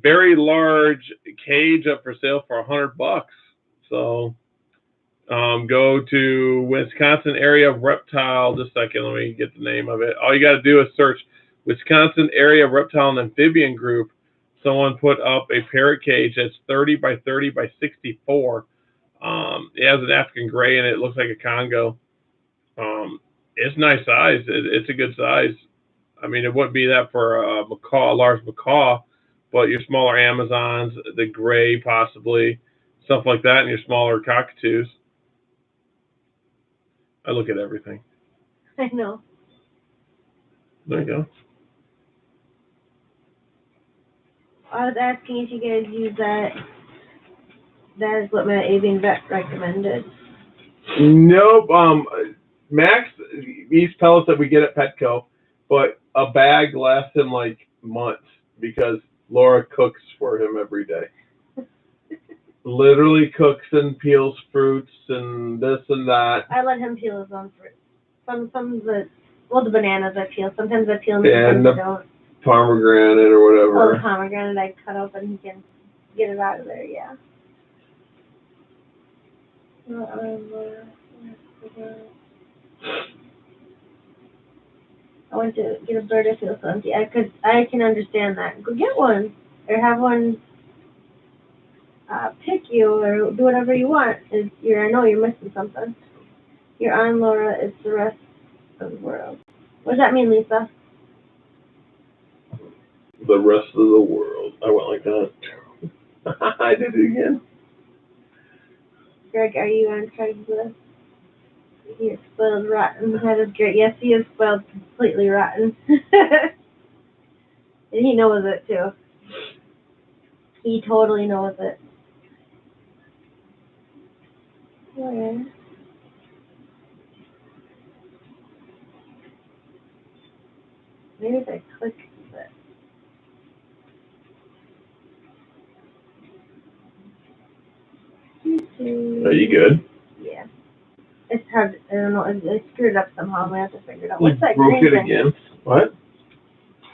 very large cage up for sale for $100. So go to Wisconsin Area Reptile. Just a second, let me get the name of it. All you got to do is search Wisconsin Area Reptile and Amphibian Group. Someone put up a parrot cage that's 30 by 30 by 64. It has an African gray in it. It looks like a Congo. It's nice size. It's a good size. I mean, it wouldn't be that for a macaw, a large macaw, but your smaller Amazons, the gray possibly, stuff like that, and your smaller cockatoos. I look at everything. I know. There you go. I was asking if you guys use that. That is what my avian vet recommended. Nope. Max eats pellets that we get at Petco, but a bag lasts him like months because Laura cooks for him every day. Literally cooks and peels fruits and this and that. I let him peel his own fruit. Some of the bananas I peel. Sometimes I peel them, and sometimes I don't. Pomegranate or whatever. Oh, the pomegranate I cut up and he can get it out of there, yeah. I went to get a bird that feels so empty. I can understand that. Go get one. Or have one pick you or do whatever you want. I know you're missing something. You're on, Laura. It's the rest of the world. What does that mean, Lisa? The rest of the world. I went like that. I did it again. Greg, are you on Craigslist? He is spoiled rotten. That is great. Yes, he is spoiled completely rotten. And he knows it, too. He totally knows it. Yeah. Maybe if I click it. Are you good? Yeah. It's hard. I don't know. I screwed it up somehow. I'm going to have to figure it out. You What's that broke green it thing? again. What?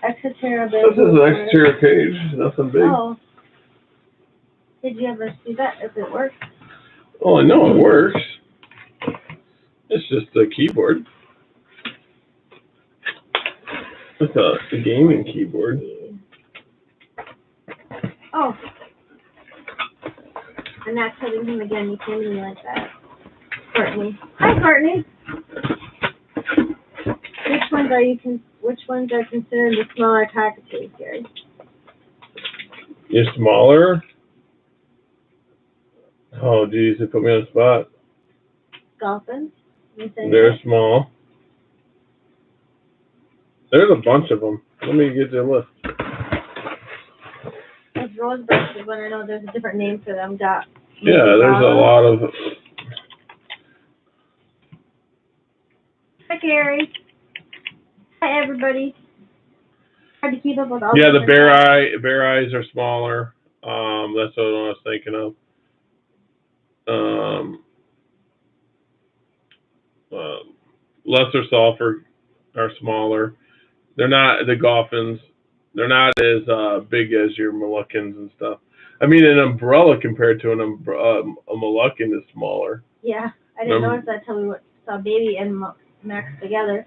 Exoterra This is an Exoterra cage. Nothing big. Oh. Did you ever see that? If it works? Oh, I know it works. It's just a keyboard. It's a gaming keyboard. Oh. I'm not hitting him again. You can't do me like that. Courtney. Hi, Courtney. Which ones are considered the smaller cockatoos, Gary? You're smaller? Oh, geez, they put me on the spot. Dolphins. You say They're that? small. There's a bunch of them. Let me get the list. Those Rosebursts is when I know there's a different name for them. Yeah, there's a lot of. Hi, Gary. Hi, everybody. Hard to keep up with all. Yeah, the different bear eyes are smaller. That's what I was thinking of. Lesser sulfur are smaller. They're not the Goffins. They're not as big as your Moluccans and stuff. I mean, an umbrella compared to a Molluccan is smaller. Yeah, I didn't notice that till we saw Baby and Max together.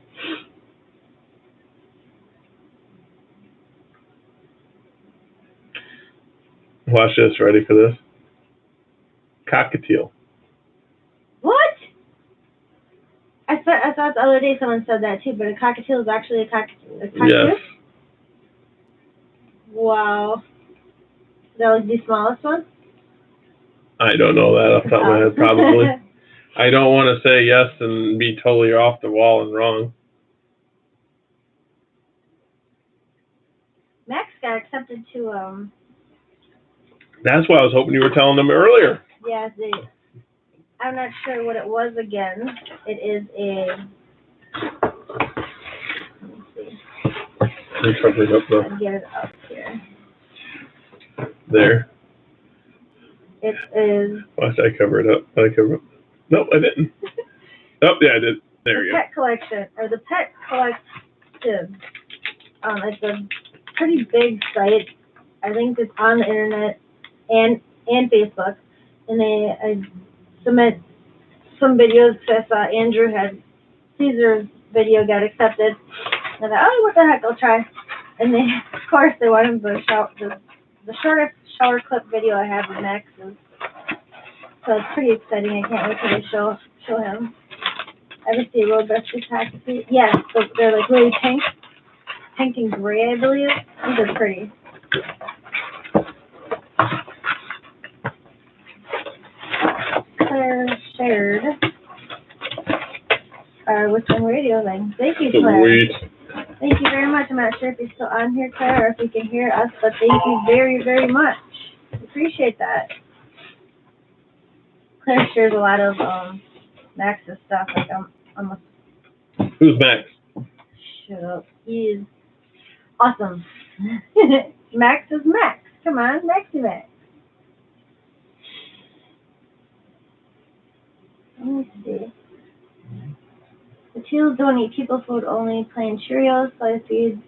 Watch this. Ready for this? Cockatiel. What? I thought the other day someone said that too, but a cockatiel is actually a cockatiel? Yes. Wow. That was the smallest one? I don't know that off the top of my head, probably. I don't want to say yes and be totally off the wall and wrong. Max got accepted to, That's why I was hoping you were telling them earlier. yeah, I'm not sure what it was again. It is a, let me see. Let me cover it up though. I'll get it up here. There. It is. Watch, I cover it up. I cover it up. Nope, I didn't. Oh, yeah, I did. There The you go. Pet Collection, or the Pet Collective. It's a pretty big site. I think it's on the internet and Facebook. And they submit some videos. I saw Andrew had Caesar's video got accepted. And I thought, oh, what the heck, I'll try. And they, of course, they wanted the shortest shower clip video I have of Max's. So it's pretty exciting. I can't wait till they show him. Ever see a road rescue taxi? Yes, they're like really pink and gray, I believe. These are pretty. Claire shared our Whisper Radio thing. Thank you, Claire. Sweet. Thank you very much. I'm not sure if you're still on here, Claire, or if you can hear us, but thank you very, very much. Appreciate that. Claire shares a lot of Max's stuff. Like I'm almost. Who's Max? Shut up. He is awesome. Max is Max. Come on, Maxie Max. Let me see. The teals don't eat people food, only plain Cheerios, so I feed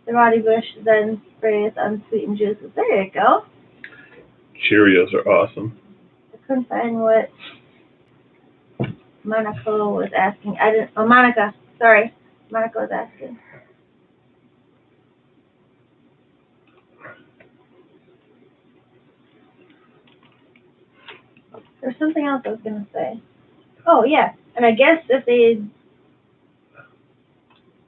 the Roddy Bush, then sprays unsweetened juices. There you go. Cheerios are awesome. I couldn't find what Monica was asking. Monica, sorry. Monica was asking. There's something else I was going to say. Oh, yeah. And I guess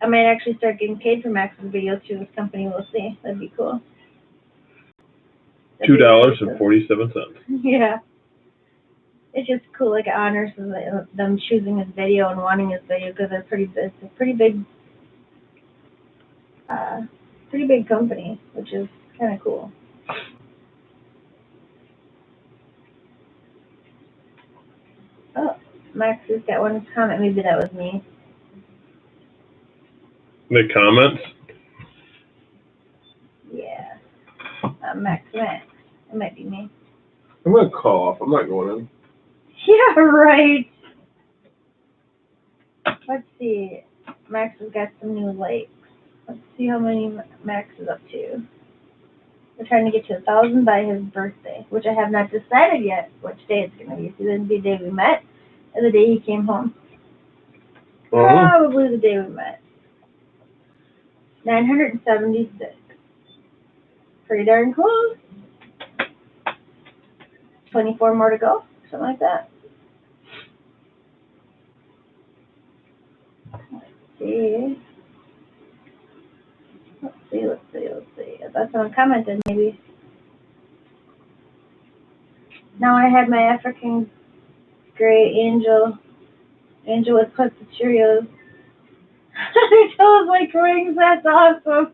I might actually start getting paid for Max's videos through this company. We'll see. That'd be cool. $2.47. Yeah. It's just cool. Like, it honors them choosing his video and wanting his video because it's a pretty big company, which is kind of cool. Oh, Max has got one comment. Maybe that was me. The comments? Yeah. Max. It might be me. I'm going to call off. I'm not going in. Yeah, right. Let's see. Max has got some new likes. Let's see how many Max is up to. We're trying to get to 1,000 by his birthday, which I have not decided yet which day it's going to be. It's either the day we met or the day he came home. Probably the day we met. 976. Pretty darn close. 24 more to go, something like that. Let's see. If that's someone commented, maybe. Now I had my African gray angel with clips of Cheerios. Her toes like rings. That's awesome.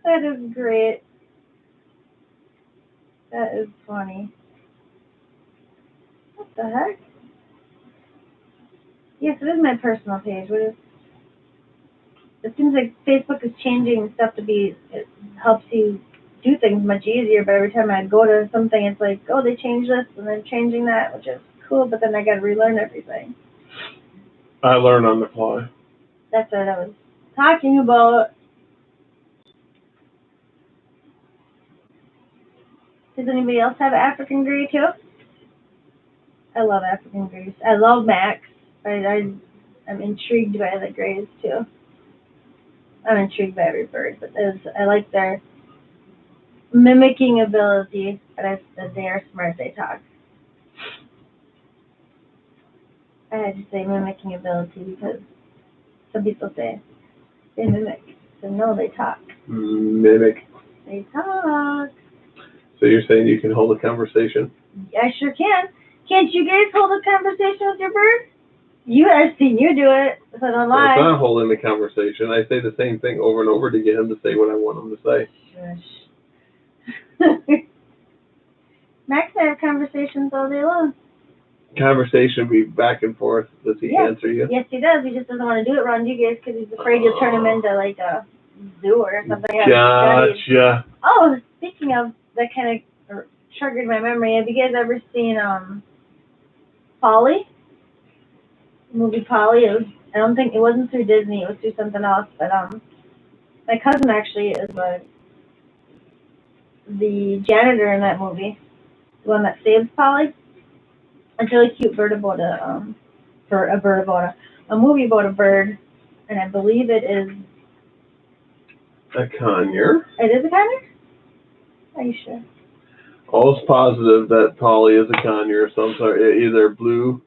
That is great. That is funny. What the heck? Yes, it is my personal page. What is? It seems like Facebook is changing stuff to be. It helps you do things much easier. But every time I go to something, it's like, oh, they changed this and they're changing that, which is cool. But then I got to relearn everything. I learn on the fly. That's what I was talking about. Does anybody else have African gray too? I love African grays. I love Max. I'm intrigued by the grays too. I'm intrigued by every bird, but I like their mimicking ability. But they are smart. They talk. I had to say mimicking ability because some people say they mimic. So no, they talk. Mimic. They talk. So you're saying you can hold a conversation? I sure can. Can't you guys hold a conversation with your bird? I've seen you do it, so don't lie. It's not holding the conversation. I say the same thing over and over to get him to say what I want him to say. Shush. Max and I have conversations all day long. Conversation be back and forth. Does he answer you? Yes, he does. He just doesn't want to do it around you guys because he's afraid you'll turn him into like a zoo or something. Gotcha. Oh, speaking of, that kind of triggered my memory. Have you guys ever seen Polly? The movie Polly. I don't think it wasn't through Disney. It was through something else. But my cousin actually is the janitor in that movie, the one that saves Polly. It's really cute bird about a movie about a bird, and I believe it is a conure. It is a conure? Are you sure? Almost positive that Polly is a conure of some sort, either blue.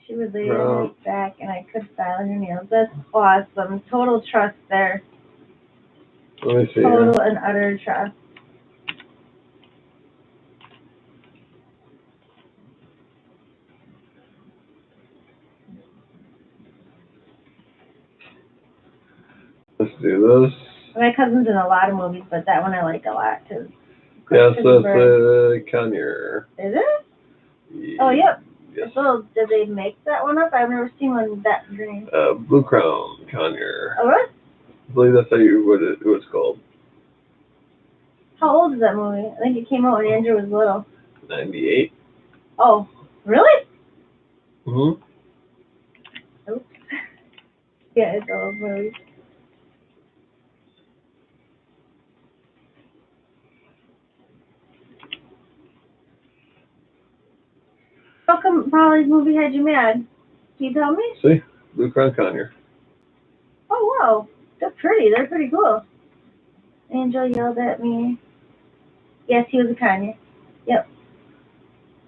She would lay her head back, and I could file her nails. That's awesome. Total trust there. Let me see. Total and utter trust. Let's do this. My cousin's in a lot of movies, but that one I like a lot too. Yes, that's a conure. Is it? Yeah. Oh, yep. Yes. So, did they make that one up? I've never seen one that green. Blue Crown conure. Oh, really? I believe that's what it was called. How old is that movie? I think it came out when Andrew was little. 98. Oh, really? Mm-hmm. Oops. Yeah, it's an old movie. How come Polly's movie had you mad? Can you tell me? See? Blue Crown conure. Oh, wow. They're pretty. They're pretty cool. Angel yelled at me. Yes, he was a conure. Yep.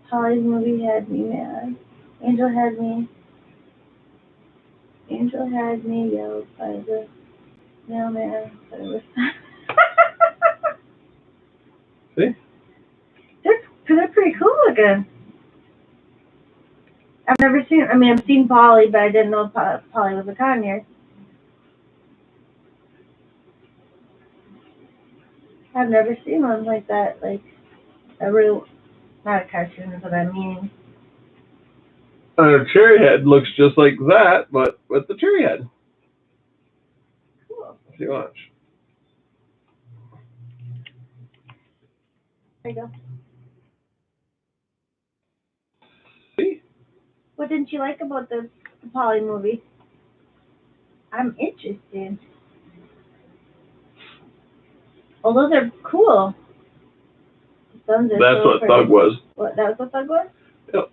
Polly's movie had me mad. Angel had me yelled by the mailman. But it was See? They're pretty cool looking. I've seen Polly, but I didn't know Polly was a conure. I've never seen one like that, like a real, not a cartoon is what I mean. A cherry head looks just like that, but with the cherry head. Cool. See, watch. There you go. See? What didn't you like about the Polly movie? I'm interested. Oh, those are cool. That's what Thug was. What? That was what Thug was? Yep.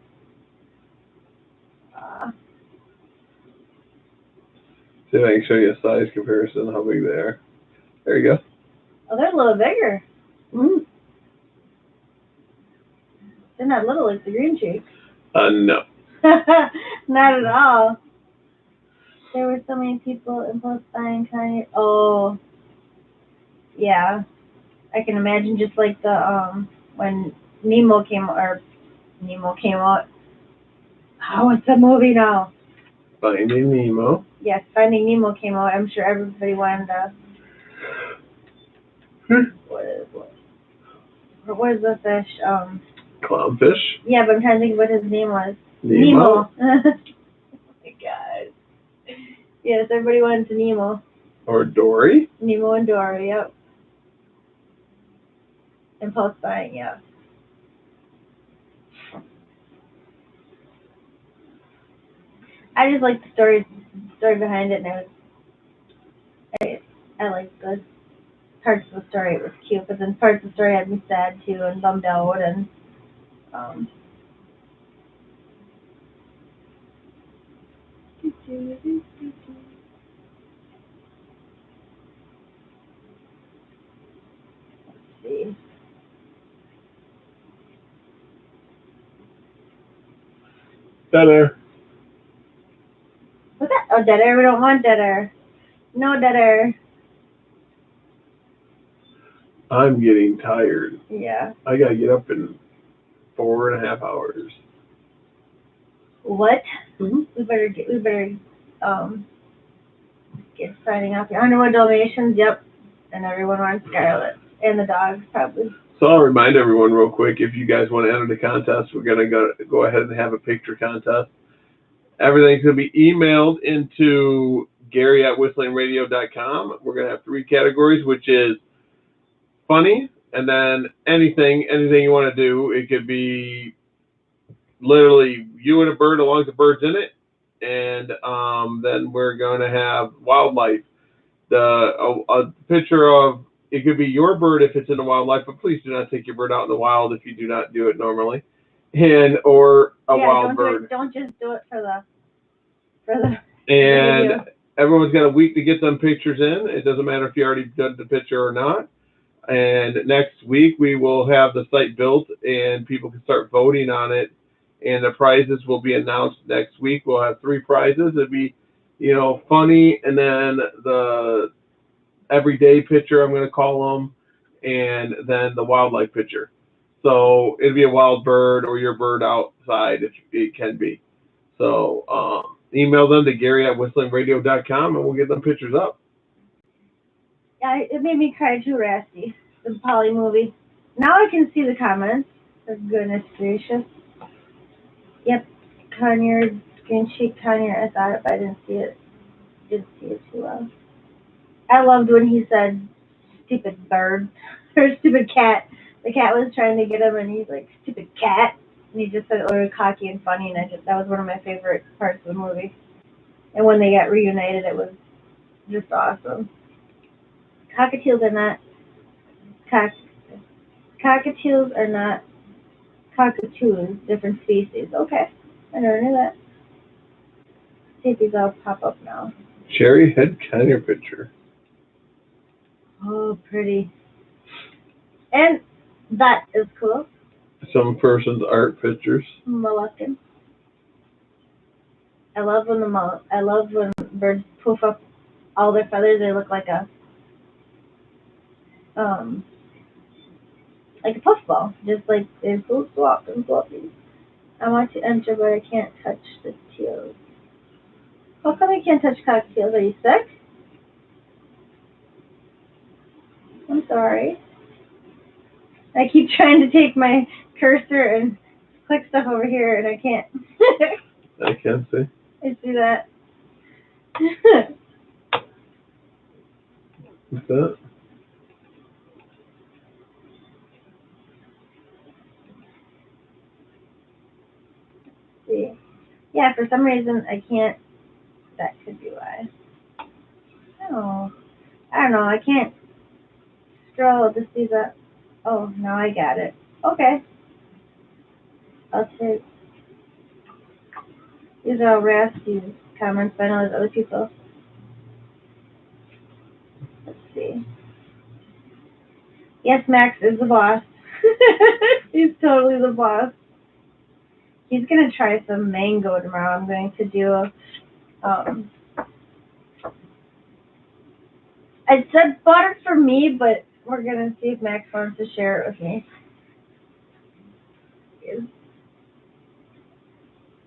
See if I can show you a size comparison, how big they are. There you go. Oh, they're a little bigger. Mm-hmm. They're not little like the green cheek. No. Not at all. There were so many people impulse buying Kanye. Oh, yeah. I can imagine just like the when Nemo came out. Oh, it's a movie now. Finding Nemo. Yes, Finding Nemo came out. I'm sure everybody wanted to. What is the fish? Clownfish. Yeah, but I'm trying to think what his name was. Nemo. Oh my God. Yes, everybody wanted to Nemo. Or Dory. Nemo and Dory, yep. Impulse buying, yeah. I just like the story behind it, and I liked the parts of the story. It was cute, but then parts of the story had me sad too and bummed out, and let's see. Dead air. What's that? Oh, dead air. We don't want dead air. No dead air. I'm getting tired. Yeah. I gotta get up in 4.5 hours. What? Mm-hmm. We better get signing up. Underwood Dalmatians, yep. And everyone wants Scarlet. And the dogs, probably. So I'll remind everyone real quick, if you guys want to enter the contest, we're going to go ahead and have a picture contest. Everything's going to be emailed into Gary@whistlingradio.com. We're going to have 3 categories, which is funny, and then anything you want to do. It could be literally you and a bird along with the birds in it. And then we're going to have wildlife. A picture of, it could be your bird if it's in the wildlife, but please do not take your bird out in the wild if you do not do it normally. Or a wild bird. Don't just do it for the And video. Everyone's got a week to get them pictures in. It doesn't matter if you already done the picture or not. And next week we will have the site built and people can start voting on it. And the prizes will be announced next week. We'll have 3 prizes. It'll be, funny, and then the everyday picture, I'm going to call them, and then the wildlife picture. So it'll be a wild bird or your bird outside if it can be. So email them to Gary@whistlingradio.com and we'll get them pictures up. Yeah, it made me cry too, Rasty. The Polly movie. Now I can see the comments. For goodness gracious. Yep, Conyers, Green Sheet Conyers. I thought it, but I didn't see it. Didn't see it too well. I loved when he said, "Stupid bird," or "Stupid cat." The cat was trying to get him, and he's like, "Stupid cat," and he just said it really cocky and funny, and that was one of my favorite parts of the movie. And when they got reunited, it was just awesome. Cockatiels are not cockatoos are not cockatoos, different species. Okay, I never knew that. See if these all pop up now. Cherry head Conure picture. Oh, pretty. And that is cool. Some person's art pictures. Molluscan. I love when birds poof up all their feathers. They look like a puffball, just like they're so soft and fluffy. I want to enter, but I can't touch the teals. How come I can't touch cocktails? Are you sick? I'm sorry. I keep trying to take my cursor and click stuff over here, and I can't. I can't see. I see that. What's that? See. Yeah, for some reason I can't. That could be why. Oh, I don't know. I can't scroll to see that. Oh, now I got it. Okay. I'll take. These are all Rasty's comments, but I know there's other people. Let's see. Yes, Max is the boss. He's totally the boss. He's gonna try some mango tomorrow. I'm going to do I said butter for me, but we're gonna see if Max wants to share it with me.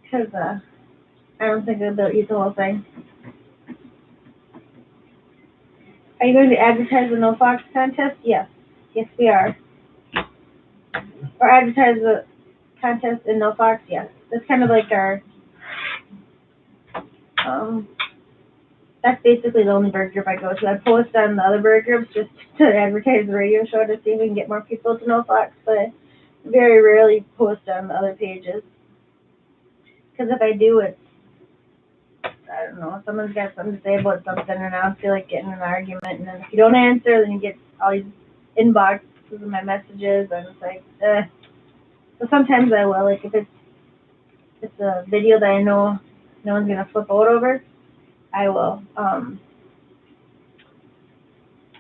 Because I don't think they'll eat the whole thing. Are you going to advertise the No Fox contest? Yes. Yes, we are. Or advertise the contest in No Fox? Yes. That's kind of like our, that's basically the only bird group I go to. I post on the other bird groups just to advertise the radio show to see if we can get more people to No Fox, but I very rarely post on the other pages. Because if I do, it's, I don't know, someone's got something to say about something and I don't feel like getting in an argument. And then if you don't answer, then you get all these inboxes of my messages and it's like, So sometimes I will, like if it's a video that I know no one's going to flip out over, I will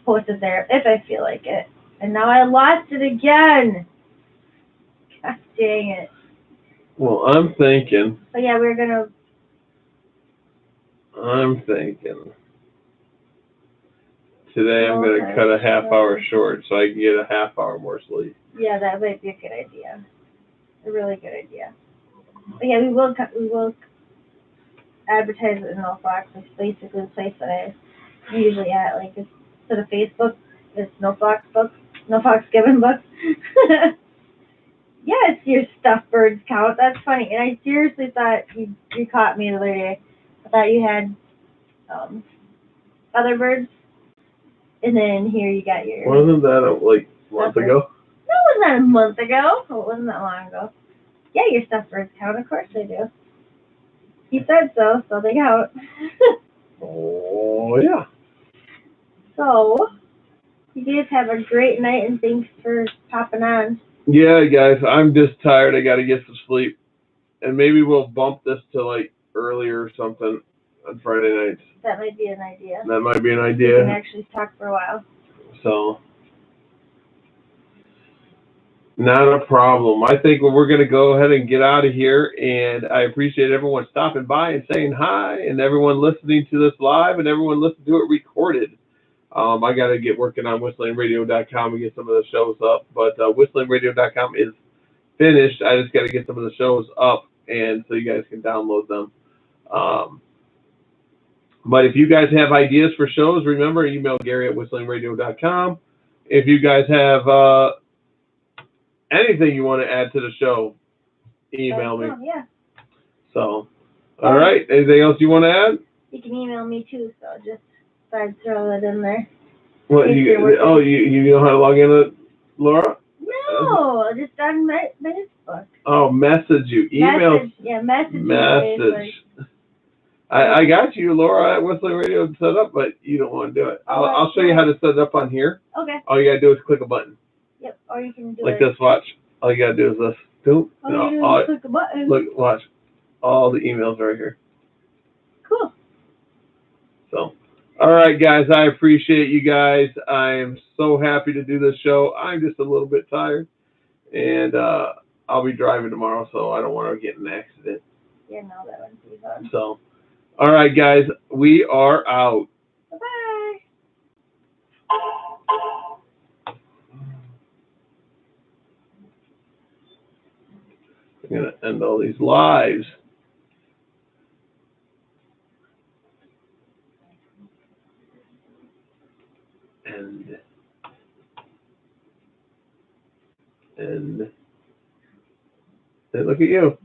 post it there if I feel like it. And now I lost it again. God dang it. Well, I'm thinking But yeah, we're going to. today I'm going to cut a half hour short so I can get a half hour more sleep. Yeah, that might be a good idea. A really good idea. But yeah, we will advertise it in No Fox. It's basically the place that I'm usually at. Like, instead of Facebook, it's No Fox Books, No Fox Given Books. Yes, your stuffed birds count. That's funny. And I seriously thought you caught me the other day. I thought you had other birds. And then here you got your... Wasn't that like a month ago? No, it wasn't a month ago. Oh, it wasn't that long ago. Yeah, your stuffed birds count. Of course they do. You said so, so they count. Oh, yeah. So, you guys have a great night, and thanks for popping on. Yeah, guys, I'm just tired. I got to get some sleep. And maybe we'll bump this to, like, earlier or something on Friday nights. That might be an idea. That might be an We idea. can actually talk for a while. So, not a problem. I think we're going to go ahead and get out of here. And I appreciate everyone stopping by and saying hi, and everyone listening to this live, and everyone listening to it recorded. I got to get working on whistlingradio.com and get some of the shows up. But whistlingradio.com is finished. I just got to get some of the shows up, and so you guys can download them. But if you guys have ideas for shows, remember, email Gary at whistlingradio.com. If you guys have anything you want to add to the show, email me. Yeah. So, all right. Anything else you want to add? You can email me too, so just I'd throw that in there. What, you know how to log in, Laura? No, just on Facebook. Oh, message you. Email. Message. I got you, Laura, at Whistling Radio set up, but you don't want to do it. I'll show you how to set it up on here. Okay. All you got to do is click a button. Yep, or you can do like this, watch. All you got to do is this. Boom. Click a button. Look, watch. All the emails right here. Cool. So, all right, guys, I appreciate you guys. I am so happy to do this show. I'm just a little bit tired, and I'll be driving tomorrow, so I don't want to get in an accident. Yeah, no, that wouldn't be fun. So, all right, guys, we are out. Bye-bye. I'm going to end all these lives. And look at you.